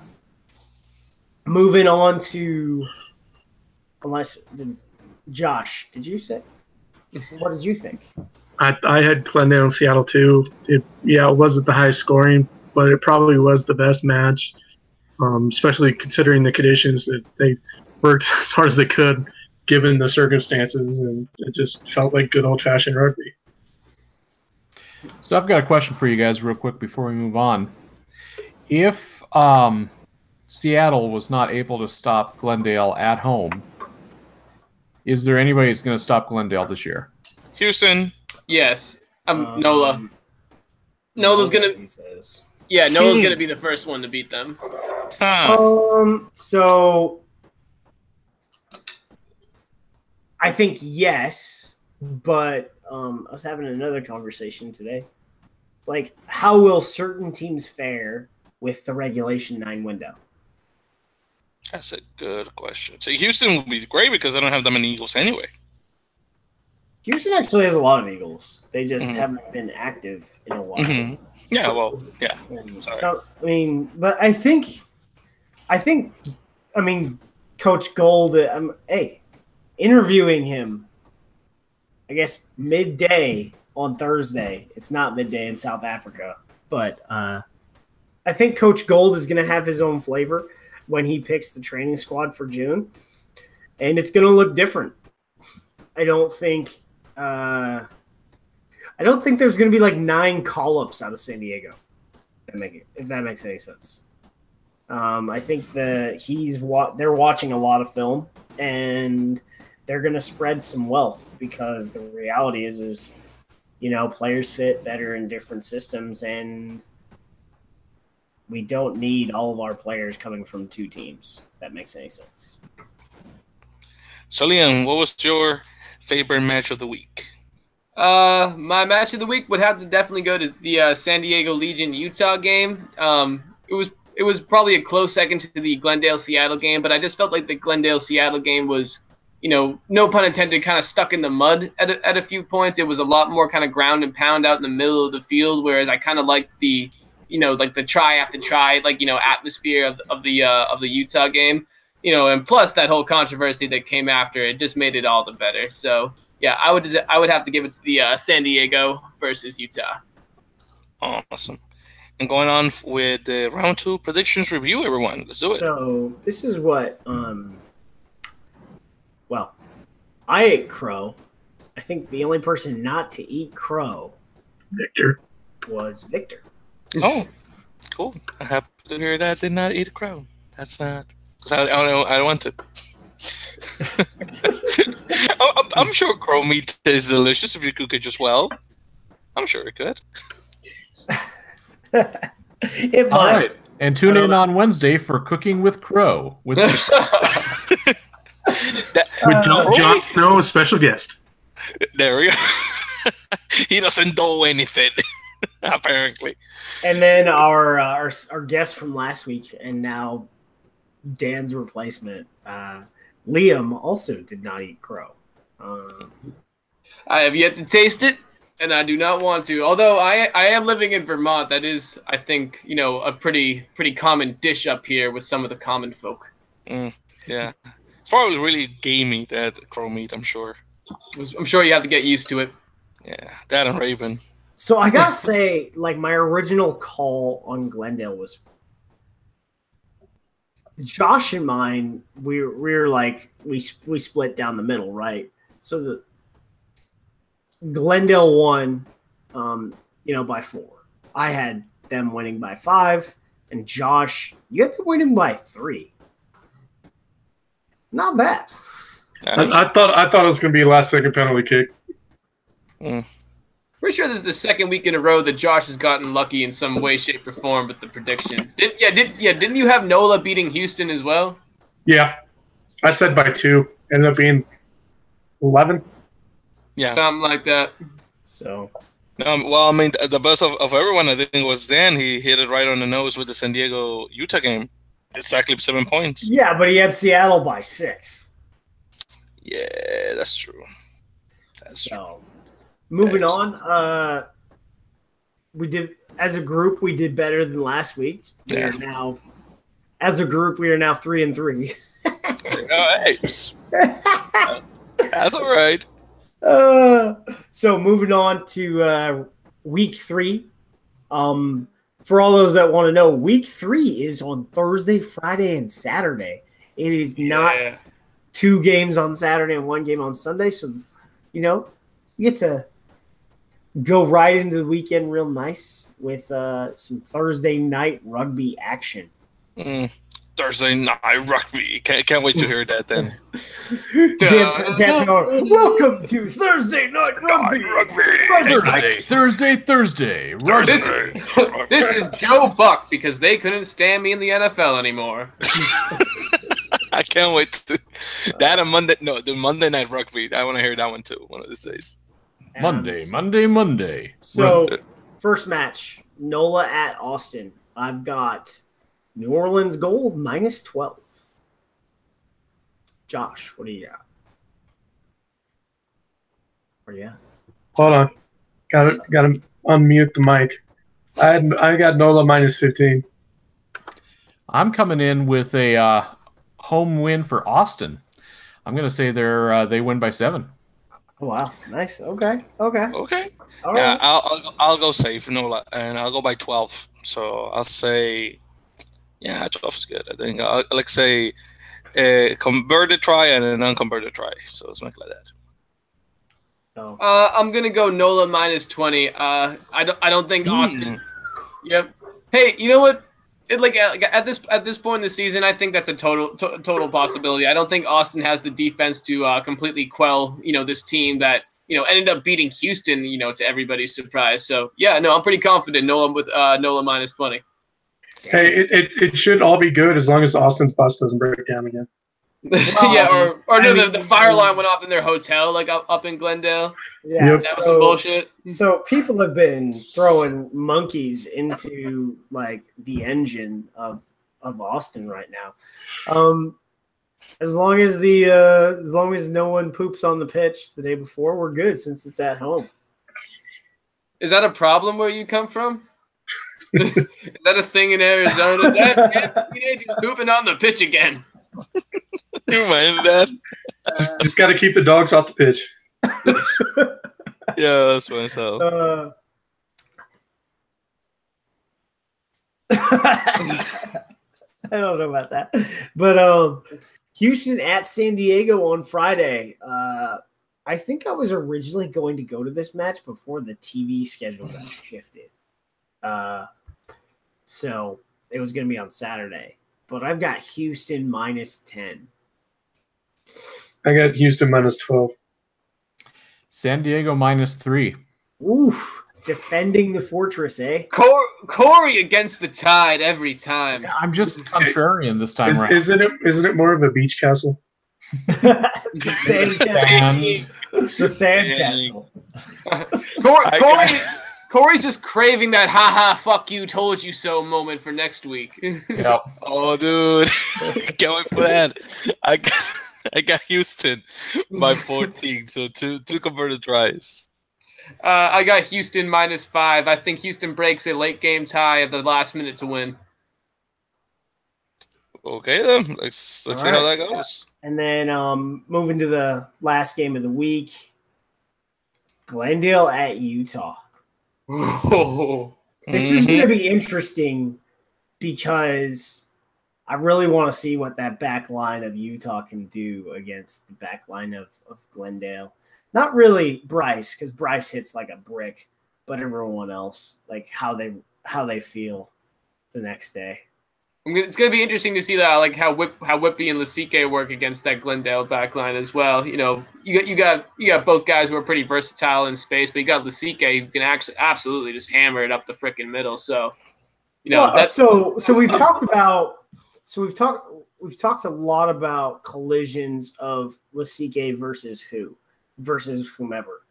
moving on to Josh, did you say? What did you think? I had Glendale and Seattle too. It wasn't the highest scoring, but it probably was the best match, especially considering the conditions that they worked as hard as they could given the circumstances, and it just felt like good old-fashioned rugby. So I've got a question for you guys real quick before we move on. If Seattle was not able to stop Glendale at home, Is there anybody who's going to stop Glendale this year? Houston. Yes. Nola. Nola's gonna. Yeah, Nola's gonna be the first one to beat them. So I think yes, but I was having another conversation today. Like, how will certain teams fare with the Regulation 9 window? That's a good question. So Houston will be great because I don't have that many Eagles anyway. Houston actually has a lot of Eagles. They just haven't been active in a while. Mm-hmm. Yeah, well, yeah. So, I mean, but I think, Coach Gold, interviewing him, I guess, midday on Thursday. It's not midday in South Africa, but I think Coach Gold is going to have his own flavor when he picks the training squad for June, and it's going to look different. I don't think there's going to be like 9 call-ups out of San Diego, if that makes any sense. I think they're watching a lot of film, and they're going to spread some wealth because the reality is players fit better in different systems, and we don't need all of our players coming from 2 teams, if that makes any sense. So, Liam, what was your favorite match of the week? My match of the week would have to definitely go to the San Diego Legion Utah game. It was probably a close second to the Glendale Seattle game, but I just felt like the Glendale Seattle game was, no pun intended, kind of stuck in the mud at a few points. It was a lot more kind of ground and pound out in the middle of the field, whereas I kind of liked the the try after try, atmosphere of the Utah game, and plus that whole controversy that came after it just made it all the better. So yeah, I would have to give it to the San Diego versus Utah. Awesome. And going on with the round 2 predictions review, everyone. Let's do it. So this is what I ate crow. I think the only person not to eat crow, Victor, was Victor. Oh, cool. I happy to hear that I did not eat a crow. That's not because I don't want to. I'm sure crow meat is delicious if you cook it just well. I'm sure it could. All right, and tune in on Wednesday for Cooking with Crow with Jon Snow, a special guest. There we go. He doesn't do anything, apparently. And then our guest from last week, and now Dan's replacement, Liam, also did not eat crow. I have yet to taste it, and I do not want to. Although I am living in Vermont, that is, I think, a pretty common dish up here with some of the common folk. Yeah, it's probably really gamey, that crow meat. I'm sure. I'm sure you have to get used to it. Yeah, that and Raven. So I gotta say, my original call on Glendale was Josh and mine. We were like we split down the middle, right? So the Glendale won, by 4. I had them winning by 5, and Josh, you had them winning by 3. Not bad. I thought it was going to be last second penalty kick. Pretty sure this is the second week in a row that Josh has gotten lucky in some way, shape, or form with the predictions. Didn't you have Nola beating Houston as well? Yeah, I said by 2. Ended up being 11. Yeah, something like that. So, the best of everyone, I think, was Dan. He hit it right on the nose with the San Diego Utah game. Exactly 7 points. Yeah, but he had Seattle by 6. Yeah, that's true. So, moving on, we did as a group. We did better than last week. We are now, as a group, we are now 3-3. That's all right. So moving on to week 3. For all those that want to know, week 3 is on Thursday, Friday, and Saturday. It is not 2 games on Saturday and 1 game on Sunday. So, you get to go right into the weekend real nice with some Thursday night rugby action. Thursday night rugby. Can't wait to hear that then. Dan Power, welcome to Thursday night rugby. Thursday. This is Joe Buck because they couldn't stand me in the NFL anymore. I can't wait to that on Monday. No, the Monday night rugby. I want to hear that one too. One of these days. Monday. So, first match, NOLA at Austin. I've got New Orleans Gold -12. Josh, what do you got? Where you at? Hold on. Got to unmute the mic. I got NOLA -15. I'm coming in with a home win for Austin. I'm going to say they win by 7. Oh, wow. Nice. Okay. All Yeah, right. I'll go safe, NOLA, and I'll go by 12. So I'll say, 12 is good. I think I'll say a converted try and an unconverted try. So let's make it like that. I'm gonna go NOLA -20. I don't think Austin. Yep. Hey, you know what? At this point in the season, I think that's a total possibility. I don't think Austin has the defense to completely quell this team that ended up beating Houston to everybody's surprise. So I'm pretty confident NOLA with NOLA -20. Hey, it should all be good as long as Austin's bus doesn't break down again. The fire alarm went off in their hotel, up in Glendale. Yeah, that was some bullshit. So people have been throwing monkeys into the engine of Austin right now. As long as no one poops on the pitch the day before, we're good since it's at home. Is that a problem where you come from? Is that a thing in Arizona? Teenagers pooping on the pitch again. You mind that? Just got to keep the dogs off the pitch. Yeah, that's what I said. I don't know about that, but Houston at San Diego on Friday. I think I was originally going to go to this match before the TV schedule got shifted. So it was going to be on Saturday, but I've got Houston -10. I got Houston -12. San Diego -3. Oof. Defending the fortress, eh? Corey against the tide every time. Yeah, I'm just contrarian this time around. Isn't it more of a beach castle? The sand castle. Corey's just craving that "ha fuck you, told you so" moment for next week. Yep. Oh, dude, can't wait for that. I got Houston by 14, so two converted tries. I got Houston -5. I think Houston breaks a late game tie at the last minute to win. Okay, then let's see how that goes. And then moving to the last game of the week, Glendale at Utah. This is going to be interesting because I really want to see what that back line of Utah can do against the back line of Glendale. Not really Bryce, because Bryce hits like a brick, but everyone else, how they feel the next day. It's going to be interesting to see that, how Whippy and Lasike work against that Glendale backline as well. You got both guys who are pretty versatile in space, but you got Lasike who can actually absolutely just hammer it up the freaking middle. So, so we've talked about we've talked a lot about collisions of Lasike versus whomever.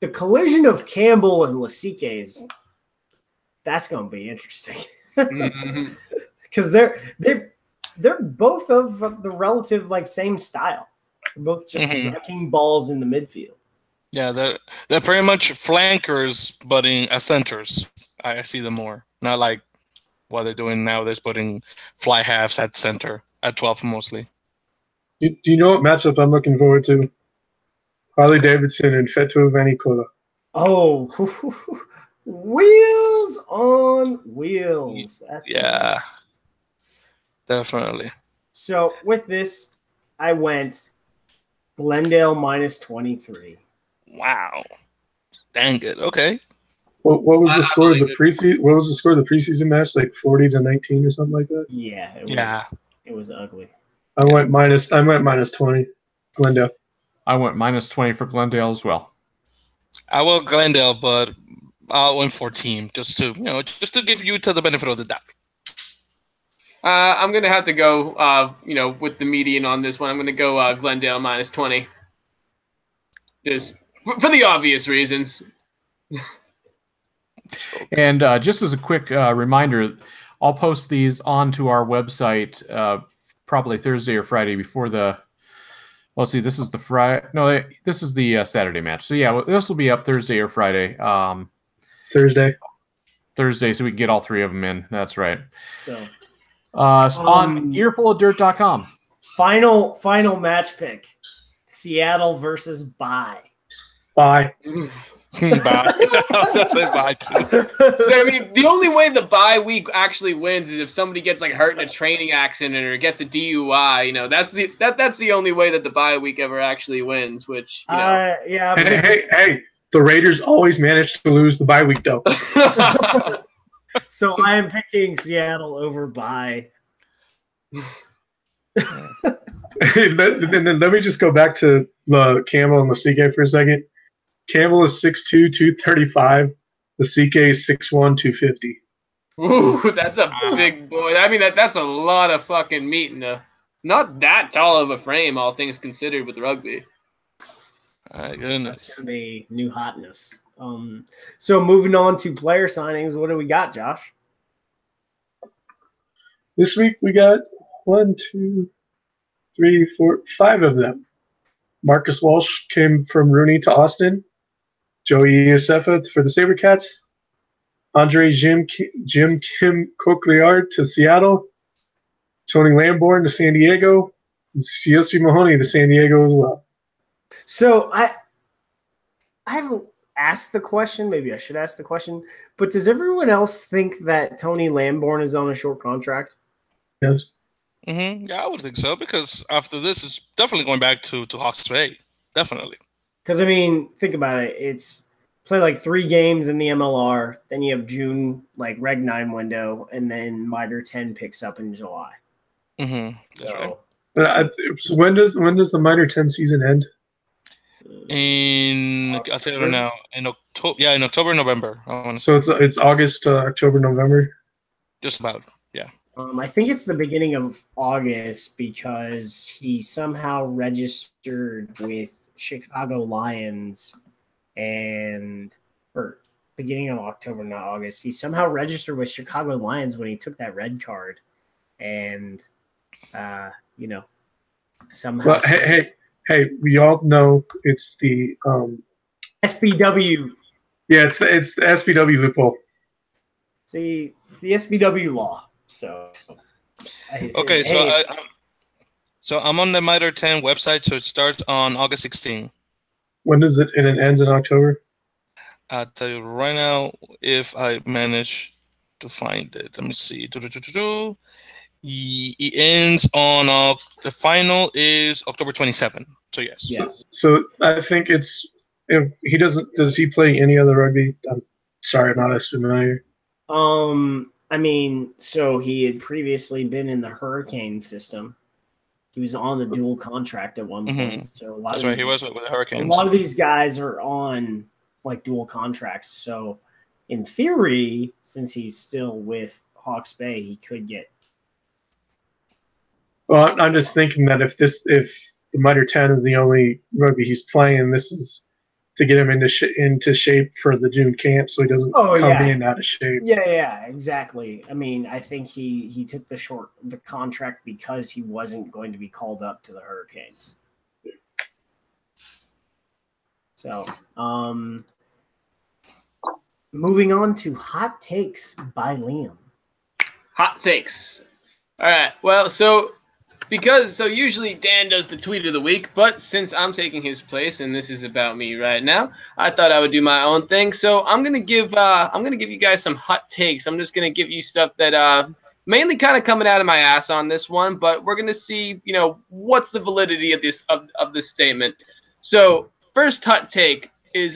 The collision of Campbell and Lasike that's going to be interesting. Mm-hmm. Because they're both of the relative same style. They're both just wrecking balls in the midfield. Yeah, they're pretty much flankers, butting as centers. I see them more, not like what they're doing now. They're putting fly halves at center at 12 mostly. Do you know what matchup I'm looking forward to? Harley Davidson and Fetu Vanicola. Oh, wheels on wheels. That's nice. Definitely. So with this, I went Glendale -23. Wow. Dang it. Okay. What was the score of the preseason? What was the score of the preseason match? Like 40-19 or something like that. Yeah, it was ugly. I went minus 20. Glendale. I went minus 20 for Glendale as well. I will Glendale, but I went for team just to give Utah the benefit of the doubt. I'm gonna have to go, with the median on this one. I'm gonna go Glendale minus 20. Just for the obvious reasons. And just as a quick reminder, I'll post these onto our website probably Thursday or Friday before the. Well, see, this is the Friday. No, this is the Saturday match. So yeah, this will be up Thursday or Friday. Thursday, so we can get all three of them in. That's right. So on earfulofdirt.com. Final match pick: Seattle versus Bye. Bye. Bye. I'll just say bye too. I mean, the only way the bye week actually wins is if somebody gets like hurt in a training accident or gets a DUI. That's the only way that the bye week ever actually wins. Which yeah. Hey, the Raiders always manage to lose the bye week though. So I am picking Seattle over Bye. And then let me just go back to the Campbell and the CK for a second. Campbell is 6'2", 235. The CK is 6'1", 250. Ooh, that's a big boy. I mean, that's a lot of fucking meat in not that tall of a frame, all things considered, with rugby. My goodness. That's gonna be new hotness. So moving on to player signings, what do we got, Josh? This week we got 1, 2, 3, 4, 5 of them. Marcus Walsh came from Rooney to Austin. Joey Iosefa for the SaberCats. Andre Jim Kim Cochlear to Seattle. Tony Lamborn to San Diego. And Siyosi Mahoney to San Diego as well. So I haven't asked the question. Maybe I should ask the question. But does everyone else think that Tony Lamborn is on a short contract? Yes. Yeah, I would think so, because after this, it's definitely going back to Hawke's Bay. Definitely. Because, I mean, think about it. It's play like 3 games in the MLR. Then you have June, like, Reg 9 window. And then Mitre 10 picks up in July. That's right. So when does the Mitre 10 season end? I'll tell you now. In October. Yeah, in October, November. I want to So say. it's August, October, November? Just about, yeah. I think it's the beginning of August because he somehow registered with Chicago Lions or beginning of October, not August. He somehow registered with Chicago Lions when he took that red card. And, somehow. Well, hey, we all know it's the SBW. Yeah, it's the SBW loophole. See, it's the SBW law. So, okay, so I'm on the Mitre 10 website, so it starts on August 16. When does it and it ends in October? I'll tell you right now if I manage to find it. Let me see. It ends on the final is October 27. So yes. Yeah. So I think it's if he does he play any other rugby? I'm sorry, I'm not as familiar. I mean, so he had previously been in the Hurricane system. He was on the dual contract at one point. So he was with the Hurricanes. A lot of these guys are on like dual contracts. So in theory, since he's still with Hawke's Bay, he could get. Well, I'm just thinking that if the Mitre 10 is the only rugby he's playing, this is to get him into shape for the June camp, so he doesn't come in out of shape. Yeah, exactly. I mean, I think he took the contract because he wasn't going to be called up to the Hurricanes. So, moving on to hot takes by Liam. Hot takes. All right. Well, so usually Dan does the tweet of the week, but since I'm taking his place and this is about me right now, I thought I would do my own thing. So I'm gonna give you guys some hot takes. I'm just gonna give you stuff that mainly kind of coming out of my ass on this one, but we're gonna see what's the validity of this statement. So first hot take: is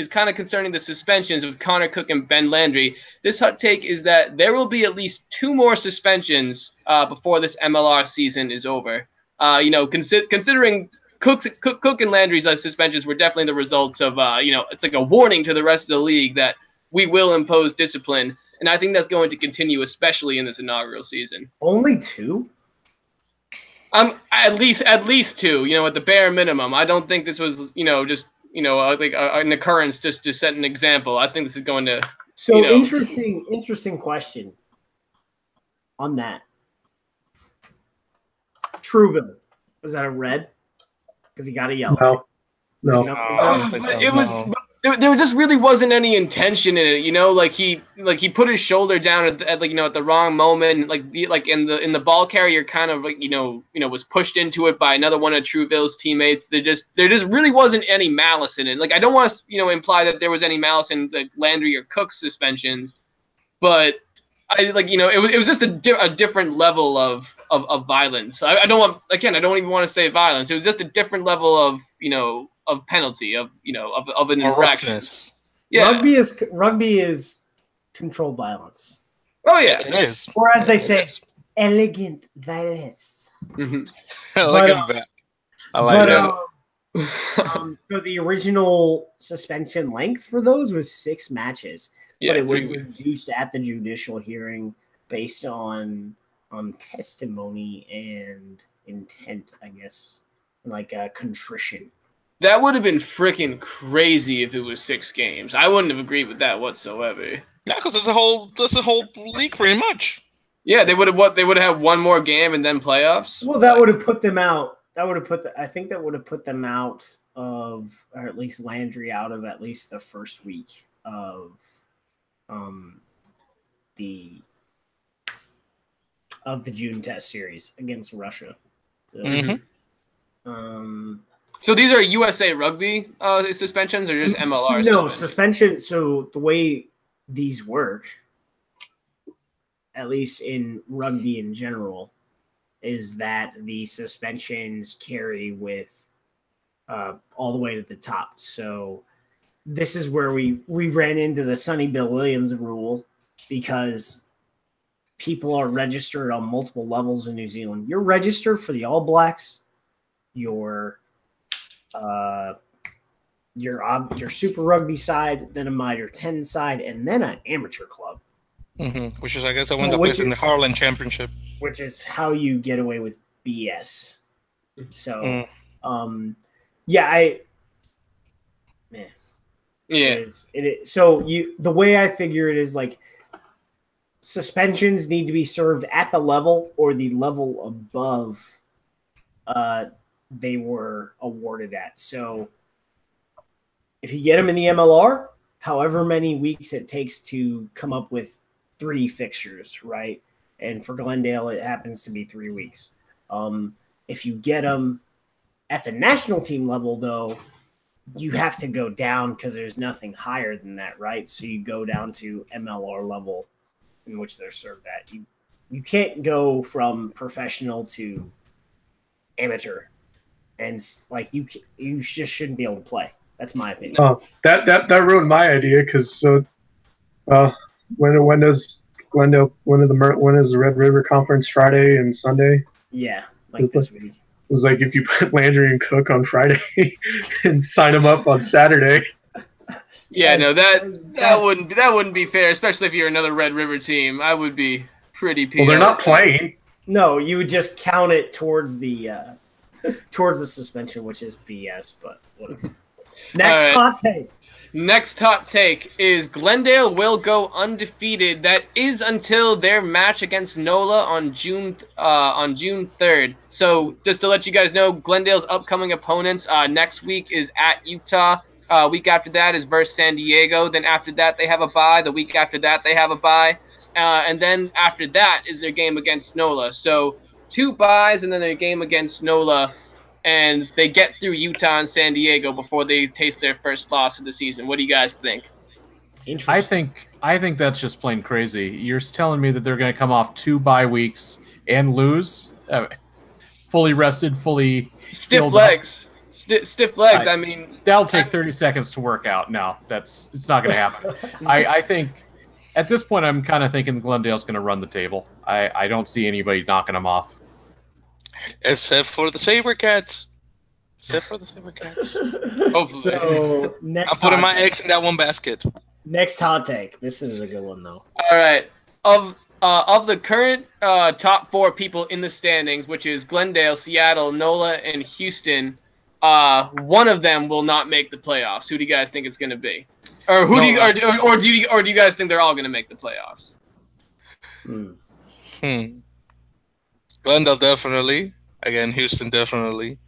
kind of concerning the suspensions of Connor Cook and Ben Landry. This hot take is that there will be at least 2 more suspensions before this MLR season is over. Considering Cook and Landry's suspensions were definitely the results of it's like a warning to the rest of the league that we will impose discipline, and I think that's going to continue, especially in this inaugural season. Only 2? At least 2. At the bare minimum. I don't think this was just. I think an occurrence just to set an example. I think this is going to. So interesting question on that. Trueville, was that a red? Because he got a yellow. No. I don't think so. There just really wasn't any intention in it. Like he put his shoulder down at the wrong moment. Like in the ball carrier kind of was pushed into it by another one of Trueville's teammates. There just really wasn't any malice in it. Like I don't want to imply that there was any malice in Landry or Cook's suspensions, but it was just a different level of violence. I don't even want to say violence. It was just a different level of penalty of an infraction. Yeah. Rugby is controlled violence. Oh yeah, it is. Or as they say, elegant violence. Mm-hmm. I like that. So the original suspension length for those was 6 matches, but it was reduced at the judicial hearing based on testimony and intent, I guess, like contrition. That would have been freaking crazy if it was 6 games. I wouldn't have agreed with that whatsoever. Yeah, because that's a whole league pretty much. Yeah, they would have had 1 more game and then playoffs. Well, that would have put them out. I think that would have put them out of, or at least Landry out of at least the first week of the June Test series against Russia. So, so these are USA Rugby suspensions or just MLR? No, suspension. So the way these work, at least in rugby in general, is that the suspensions carry with all the way to the top. So this is where we ran into the Sonny Bill Williams rule, because people are registered on multiple levels in New Zealand. You're registered for the All Blacks, your Super Rugby side, then a Mitre 10 side, and then an amateur club. Mm-hmm. Which is, I guess, I went up in the Harlan Championship. Which is how you get away with BS. So, It is. So the way I figure it is like suspensions need to be served at the level or the level above they were awarded at. So if you get them in the MLR, however many weeks it takes to come up with 3 fixtures, right? And for Glendale, it happens to be 3 weeks. If you get them at the national team level, though, you have to go down because there's nothing higher than that, right? So you go down to MLR level in which they're served at. You can't go from professional to amateur, and like you just shouldn't be able to play. That's my opinion. Oh, that ruined my idea because when does Glendale when is the Red River Conference Friday and Sunday? Yeah, like this week. It was like if you put Landry and Cook on Friday and sign them up on Saturday. Yeah, no, that wouldn't be fair, especially if you're another Red River team. I would be pretty pissed. Well, they're not playing. No, you would just count it towards the suspension, which is BS. But whatever. Next hot take. Next hot take is Glendale will go undefeated. That is until their match against NOLA on June 3rd. So just to let you guys know, Glendale's upcoming opponents next week is at Utah. Week after that is versus San Diego. Then after that they have a bye. The week after that they have a bye. And then after that is their game against NOLA. So 2 byes and then their game against NOLA. And they get through Utah and San Diego before they taste their first loss of the season. What do you guys think? I think that's just plain crazy. You're telling me that they're going to come off 2 bye weeks and lose, fully rested, fully stiff legs. Stiff legs. I mean, that'll take 30 seconds to work out. No, it's not going to happen. I think at this point, I'm kind of thinking Glendale's going to run the table. I don't see anybody knocking them off. Except for the Sabercats. Hopefully. So next, I'm putting my eggs in that one basket. Next hot take. This is a good one though. All right. Of the current top 4 people in the standings, which is Glendale, Seattle, NOLA, and Houston, one of them will not make the playoffs. Who do you guys think it's going to be? Or do you guys think they're all going to make the playoffs? Glendale definitely. Again, Houston definitely.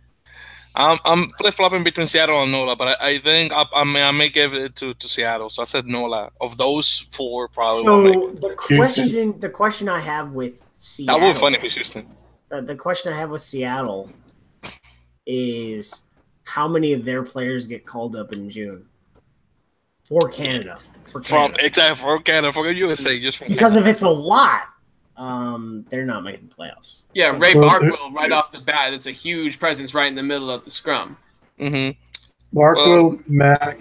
I'm flip-flopping between Seattle and NOLA, but I think I may give it to Seattle. So I said NOLA. Of those 4, probably won't make it. The question I have with Seattle. That would be funny for Houston. The question I have with Seattle is how many of their players get called up in June for Canada? For Canada. For Canada, for USA, because if it's a lot, they're not making the playoffs. Yeah, Ray Barkwell right off the bat. It's a huge presence right in the middle of the scrum. Mm-hmm. Barkwell, Mac,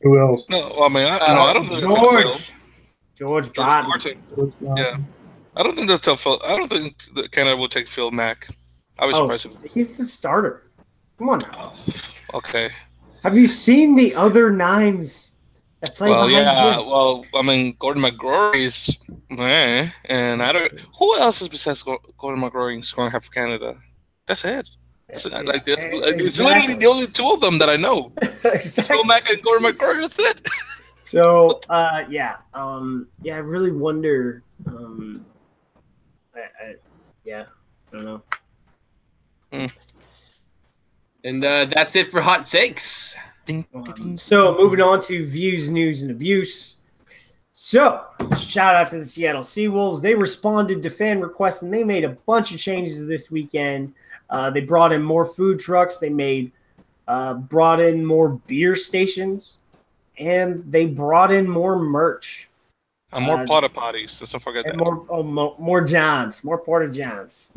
who else? No, I mean, I don't think George Barton. Yeah, I don't think that Canada will take Phil Mack. I was surprised. He's the starter. Come on now. Okay. Have you seen the other 9s that play behind him? Well, I mean, Gordon McGrory is and I don't. Who else is besides Gordon McGrory scoring half for Canada? That's it. It's literally the only 2 of them that I know. Exactly. Phil Mack and Gordon McGrory. That's it. So, I really wonder. I don't know. And that's it for hot takes. So moving on to views, news, and abuse. So shout out to the Seattle Seawolves. They responded to fan requests and they made a bunch of changes this weekend. They brought in more food trucks. They brought in more beer stations, and they brought in more merch. And more porta potties. Let's not forget that. More Johns, more porta Johns.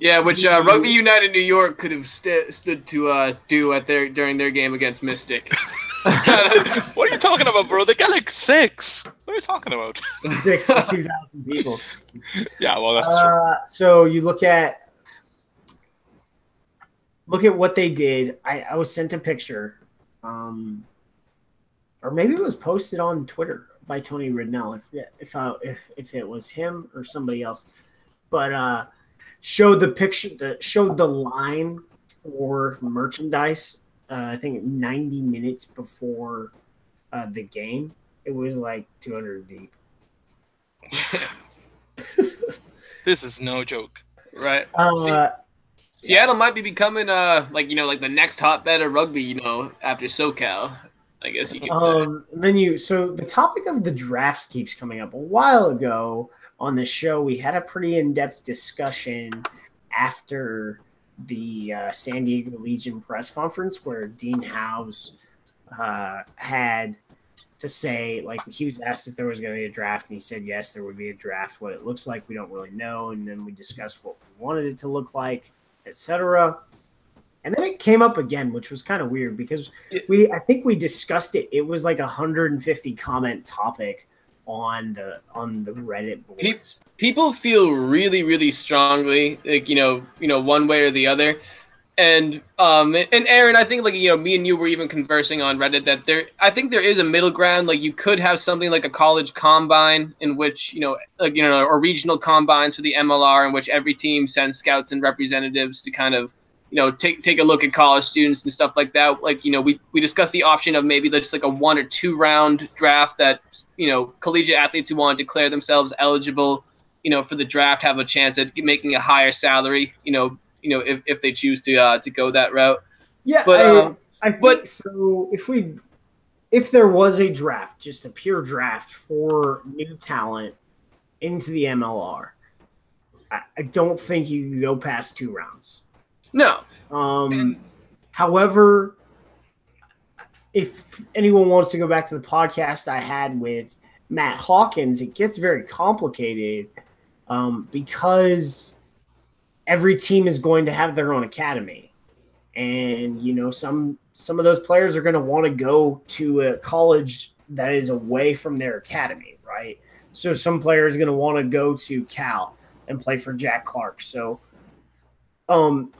Yeah, which Rugby United New York could have stood to do during their game against Mystic. What are you talking about, bro? They got like 6. What are you talking about? 6 for 2,000 people. Yeah, well, that's true. So you look at what they did. I was sent a picture, or maybe it was posted on Twitter by Tony Ridnell. If it was him or somebody else, but showed the picture showed the line for merchandise. I think 90 minutes before the game, it was like 200 deep. This is no joke, right? Seattle might be becoming like the next hotbed of rugby, after SoCal. I guess you could say. So the topic of the draft keeps coming up. A while ago on the show, we had a pretty in-depth discussion after the San Diego Legion press conference where Dean Howes had to say, like, he was asked if there was going to be a draft, and he said yes, there would be a draft. What it looks like, we don't really know, and then we discussed what we wanted it to look like, etc. And then it came up again, which was kind of weird because I think we discussed it. It was like 150 comment topic on the Reddit boards. People feel really, really strongly, like, one way or the other. And Aaron, I think, me and you were even conversing on Reddit that I think there is a middle ground. Like, you could have something like a college combine in which, or regional combines for the MLR in which every team sends scouts and representatives to kind of, take a look at college students and stuff like that. Like, we discussed the option of maybe just like a 1 or 2 round draft that, collegiate athletes who want to declare themselves eligible, for the draft have a chance at making a higher salary, if they choose to go that route. Yeah, but I think so. If there was a draft, just a pure draft for new talent into the MLR, I don't think you can go past 2 rounds. No. However, if anyone wants to go back to the podcast I had with Matt Hawkins, it gets very complicated because every team is going to have their own academy. And some of those players are going to want to go to a college that is away from their academy, right? So some players are going to want to go to Cal and play for Jack Clark. So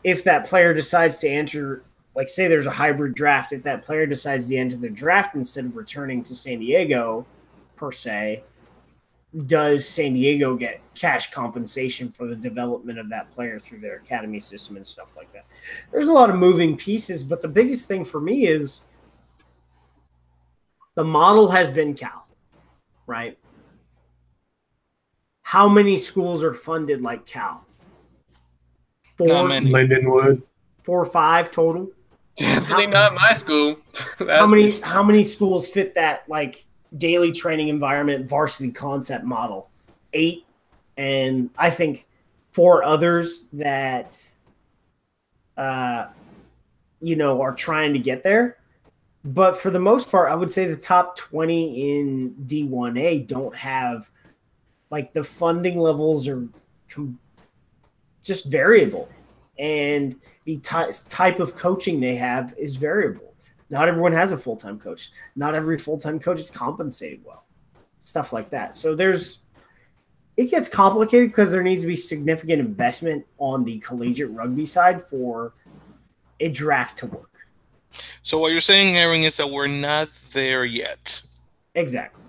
if that player decides to enter, like say there's a hybrid draft, if that player decides to enter the draft instead of returning to San Diego per se, does San Diego get cash compensation for the development of that player through their academy system and stuff like that? There's a lot of moving pieces, but the biggest thing for me is the model has been Cal, right? How many schools are funded like Cal? 4, Not many. Lindenwood. 4 or 5 total. Definitely not my school. How many schools fit that like daily training environment varsity concept model? 8, and I think 4 others that are trying to get there. But for the most part, I would say the top 20 in D1A don't have, like, the funding levels are just variable, and the type of coaching they have is variable. Not everyone has a full-time coach. Not every full-time coach is compensated well. Stuff like that. So it gets complicated because there needs to be significant investment on the collegiate rugby side for a draft to work. So what you're saying, Aaron, is that we're not there yet. Exactly.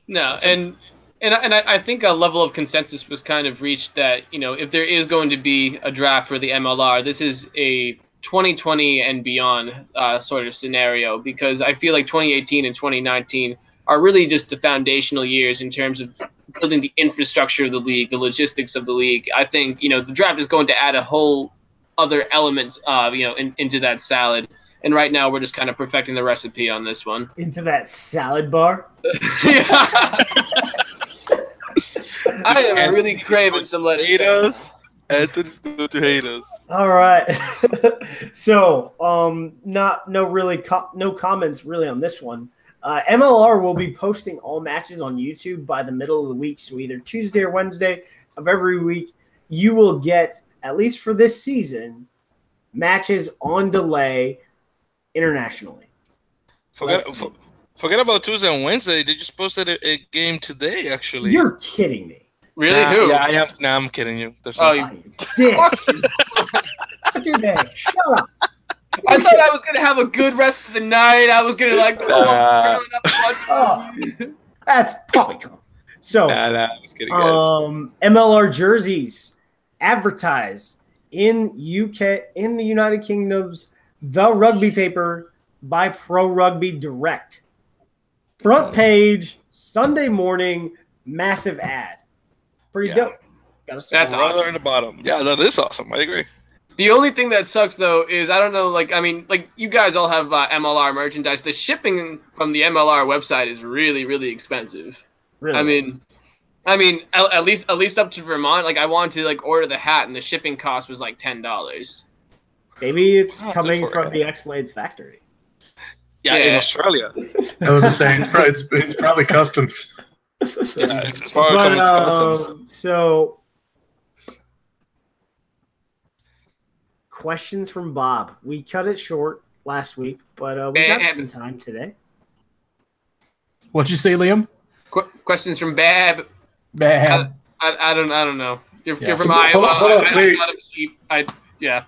No, and I think a level of consensus was kind of reached that, if there is going to be a draft for the MLR, this is a 2020 and beyond sort of scenario, because I feel like 2018 and 2019 are really just the foundational years in terms of building the infrastructure of the league, the logistics of the league. I think, the draft is going to add a whole other element, into that salad. And right now we're just kind of perfecting the recipe on this one. Into that salad bar? Yeah. I am really craving some lettuce. Potatoes. Anthony's going to hate us. All right. So, no comments really on this one. MLR will be posting all matches on YouTube by the middle of the week. So either Tuesday or Wednesday of every week, you will get, at least for this season, matches on delay internationally. Forget about Tuesday and Wednesday. They just posted a game today, actually. You're kidding me. Really? Who? Yeah, I am. Nah, I'm kidding you. You dick. Fucking A. Shut up. I thought I was going to have a good rest of the night. I was going to That's probably cool. So, I was kidding, guys. MLR jerseys advertised in the United Kingdom's The Rugby paper by Pro Rugby Direct. Front page, Sunday morning, massive ad. Pretty dope. That's Right awesome. there in the bottom. Yeah, that is awesome. I agree. The only thing that sucks, though, is I don't know, you guys all have MLR merchandise. The shipping from the MLR website is really, really expensive. Really? I mean, at least up to Vermont. Like, I wanted to order the hat, and the shipping cost was like $10. Maybe it's coming from the X-Blades factory. Yeah, in Australia. I was just saying, it's probably customs. Yeah, as far as customs. So, questions from Bob. We cut it short last week, but we got some time today. What'd you say, Liam? Questions from Bab. Bab. I don't know. You're from Iowa. Hold on, I wait. a lot of sheep. Yeah.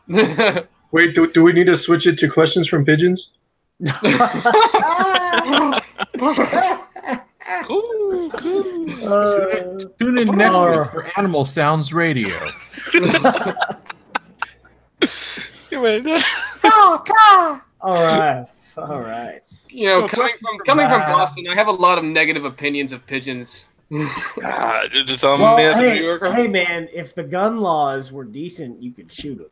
Wait, do we need to switch it to questions from pigeons? Cool. Tune in next week for Animal Sounds Radio. All right. Coming from Boston, I have a lot of negative opinions of pigeons. Just tell me as a New Yorker. Hey, man, if the gun laws were decent, you could shoot them.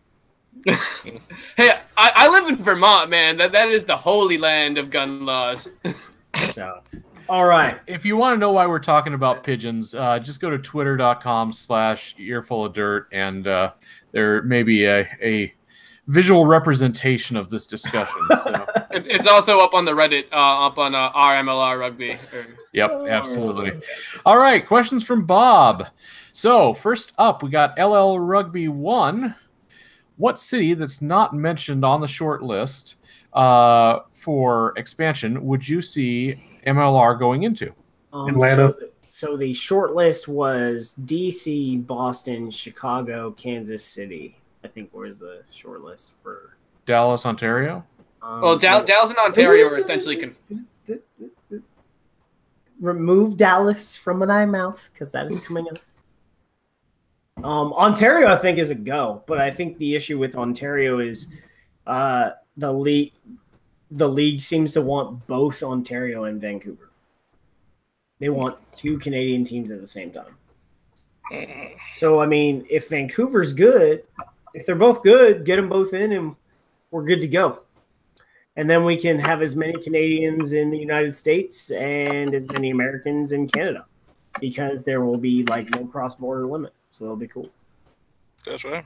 Hey, I live in Vermont, man. That is the holy land of gun laws. So, all right. If you want to know why we're talking about pigeons, just go to twitter.com/earfulofdirt, and there may be a visual representation of this discussion. So. It's also up on the Reddit, up on RMLR Rugby. Yep, absolutely. All right, questions from Bob. So first up, we got LL Rugby 1. what city that's not mentioned on the short list for expansion would you see MLR going into? Atlanta. So the short list was DC, Boston, Chicago, Kansas City. I think was the short list for Dallas, Ontario. Well, Dallas and Ontario are essentially remove Dallas from my mouth because that is coming up. Ontario, I think, is a go, but I think the issue with Ontario is the league. The league seems to want both Ontario and Vancouver. They want 2 Canadian teams at the same time. So, I mean, if Vancouver's good, if they're both good, get them both in, and we're good to go. And then we can have as many Canadians in the United States and as many Americans in Canada, because there will be like no cross-border limit. So that'll be cool. That's right.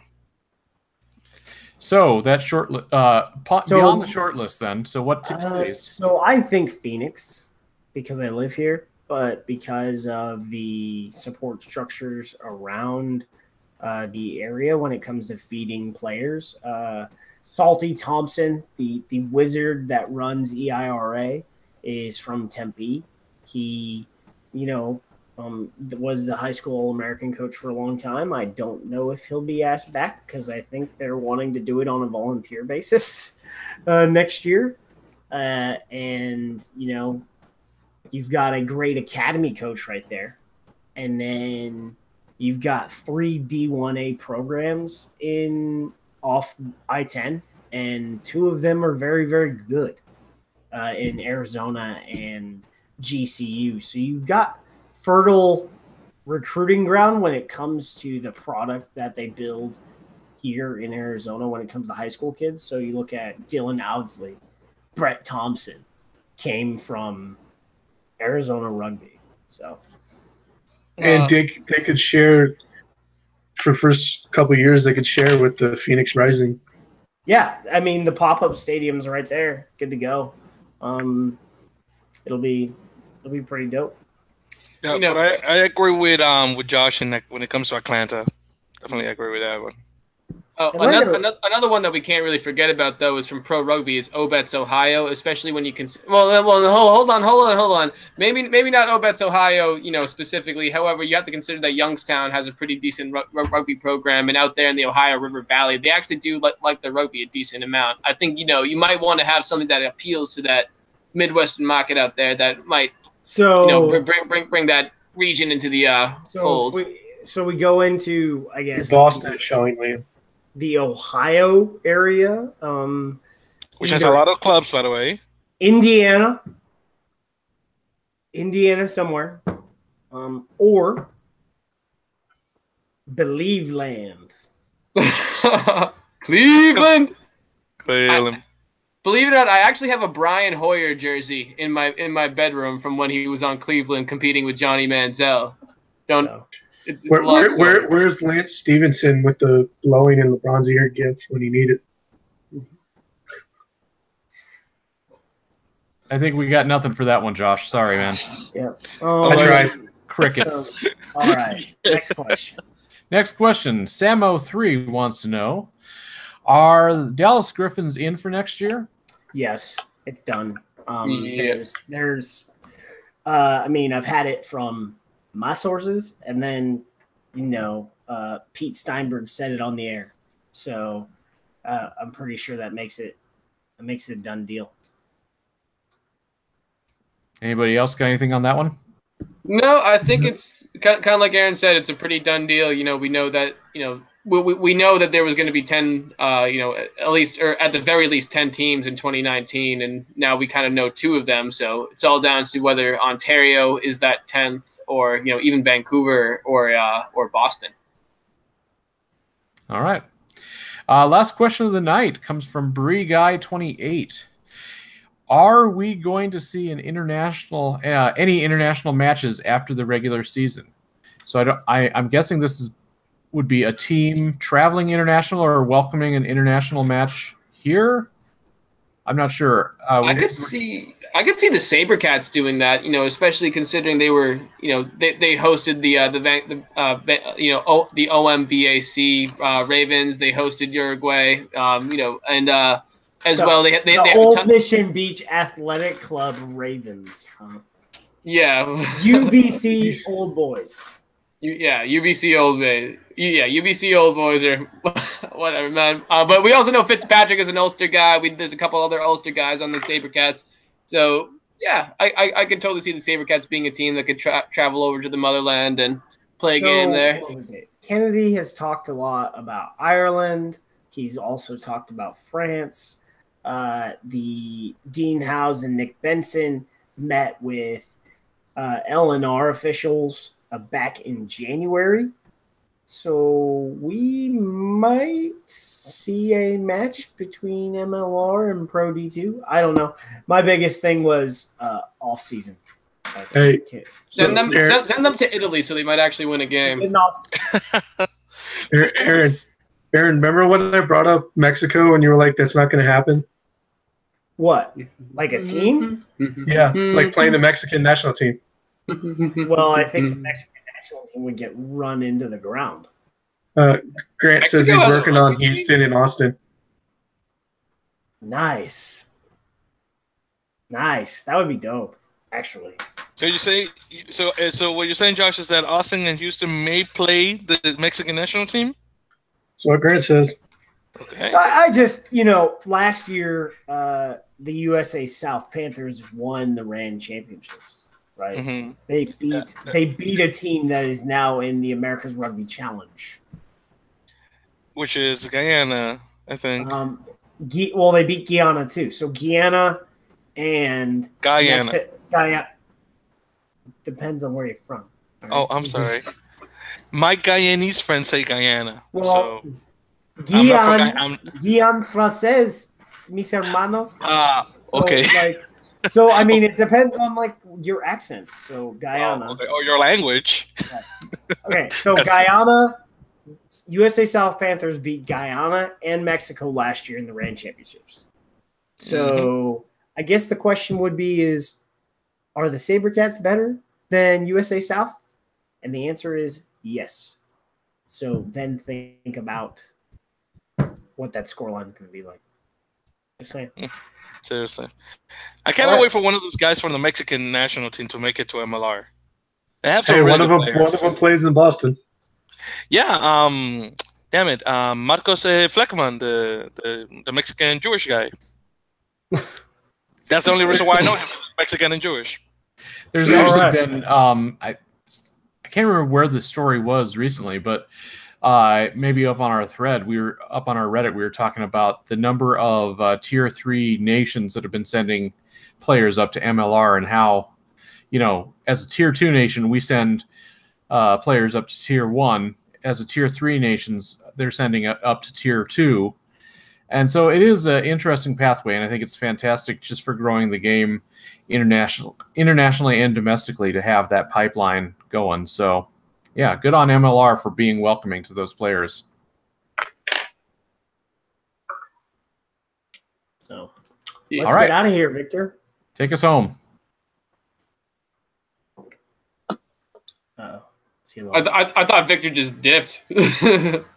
So that beyond the short list, then. So what cities? So I think Phoenix, because I live here, but because of the support structures around the area when it comes to feeding players. Salty Thompson, the wizard that runs EIRA, is from Tempe. He, was the high school All-American coach for a long time. I don't know if he'll be asked back because I think they're wanting to do it on a volunteer basis next year. And, you've got a great academy coach right there. And then you've got 3 D1A programs off I-10, and 2 of them are very, very good in Arizona and GCU. So you've got fertile recruiting ground when it comes to the product that they build here in Arizona when it comes to high school kids. So you look at Dylan Owdsley, Brett Thompson came from Arizona Rugby. So, and they could share for first couple of years. They could share with the Phoenix Rising. Yeah, I mean the pop-up stadium's right there, good to go. It'll be pretty dope. Yeah, but I agree with Josh when it comes to Atlanta. Definitely agree with that one. Oh, another one that we can't really forget about though is from Pro Rugby is Obetz, Ohio, especially when you can. Well, hold on. Maybe not Obetz, Ohio, specifically. However, you have to consider that Youngstown has a pretty decent rugby program, and out there in the Ohio River Valley, they actually do like the rugby a decent amount. I think you might want to have something that appeals to that Midwestern market out there that might bring that region into the fold. So we go into, I guess, Boston is showing, Liam. The Ohio area, which has a lot of clubs, by the way. Indiana somewhere, or Believe Land. Cleveland. Believe it or not, I actually have a Brian Hoyer jersey in my bedroom from when he was on Cleveland competing with Johnny Manziel. Where's Lance Stevenson with the blowing in LeBron's ear gift when he needed? I think we got nothing for that one, Josh. Sorry, man. Yeah. That's right. Crickets. All right. Next question. Next question. Samo3 wants to know, are the Dallas Griffins in for next year? Yes, it's done. There's I've had it from my sources, and then Pete Steinberg said it on the air, so I'm pretty sure that makes it a done deal. Anybody else got anything on that one? No, I think it's kind of like Aaron said. It's a pretty done deal. We know that we know that there was going to be 10, at least, or at the very least 10 teams in 2019, and now we kind of know 2 of them. So it's all down to whether Ontario is that 10th, or even Vancouver or Boston. All right. Last question of the night comes from Bree Guy 28. Are we going to see any international matches after the regular season? So I'm guessing this would be a team traveling international or welcoming an international match here. I'm not sure. I could see I could see the SaberCats doing that, especially considering they were, they hosted the OMBAC Ravens. They hosted Uruguay, and as well they have Old Mission Beach Athletic Club Ravens. Huh? Yeah, UBC Old Boys. UBC Old Boys. Yeah, UBC Old Boys or whatever, man. But we also know Fitzpatrick is an Ulster guy. There's a couple other Ulster guys on the SaberCats. So, yeah, I could totally see the SaberCats being a team that could travel over to the motherland and play a game there. What was it? Kennedy has talked a lot about Ireland. He's also talked about France. The Dean Howes and Nick Benson met with LNR officials back in January. So we might see a match between MLR and Pro D2. I don't know. My biggest thing was off season. Hey, send them to Italy so they might actually win a game. Aaron, remember when I brought up Mexico and you were like, "That's not going to happen"? What? Like a team? Yeah, like playing the Mexican national team. Well, I think the Mexican national team would get run into the ground. Grant says he's working on Houston and Austin. Nice. That would be dope, actually. So you say so what you're saying, Josh, is that Austin and Houston may play the Mexican national team? That's what Grant says. Okay. I just, last year the USA South Panthers won the RAN championships, right? Mm-hmm. They beat a team that is now in the America's Rugby Challenge, which is Guyana, I think. They beat Guyana too. So Guyana and Guyana. Depends on where you're from. Right? Oh, I'm sorry. My Guyanese friends say Guyana. Well, so Guyane Français, mis hermanos. Okay. So I mean, it depends on your accent. So Guyana. Okay. Or your language. Okay, so Guyana, USA South Panthers beat Guyana and Mexico last year in the RAN championships. So I guess the question would be are the SaberCats better than USA South? And the answer is yes. So then think about what that scoreline is going to be like. Just saying. Seriously. I cannot wait for one of those guys from the Mexican national team to make it to MLR. They have some one of them plays in Boston. Yeah, damn it. Marcos Fleckman, the Mexican Jewish guy. That's the only reason why I know him. He's Mexican and Jewish. There's actually been I can't remember where the story was recently, but maybe up on our thread, we were up on our Reddit. We were talking about the number of Tier 3 nations that have been sending players up to MLR, and how, as a Tier 2 nation, we send players up to Tier 1. As a Tier 3 nations, they're sending up to Tier 2. And so it is an interesting pathway, and I think it's fantastic just for growing the game internationally and domestically to have that pipeline going. So, yeah, good on MLR for being welcoming to those players. So, let's get out of here, Victor. Take us home. I thought Victor just dipped.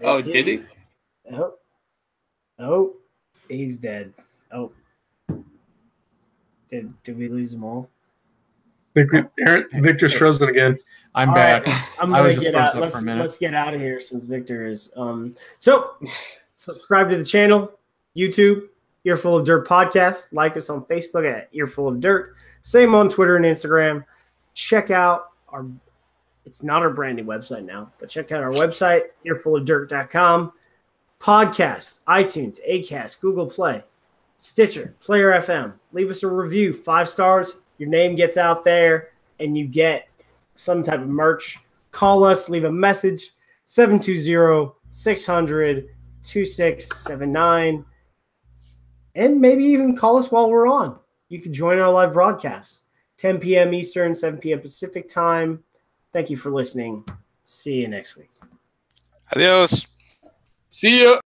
Oh, did he? Oh, he's dead. Oh, did we lose them all? Victor's frozen again. I'm back. Right. I'm gonna get out. Let's get out of here since Victor is. So subscribe to the channel, YouTube, Earful of Dirt podcast. Like us on Facebook at Earful of Dirt. Same on Twitter and Instagram. Check out our. It's not our brand new website now, but check out our website, earfulofdirt.com. Podcasts, iTunes, Acast, Google Play, Stitcher, Player FM. Leave us a review, 5 stars. Your name gets out there, and you get some type of merch. Call us, leave a message, 720-600-2679. And maybe even call us while we're on. You can join our live broadcast, 10 p.m. Eastern, 7 p.m. Pacific time. Thank you for listening. See you next week. Adios. See ya.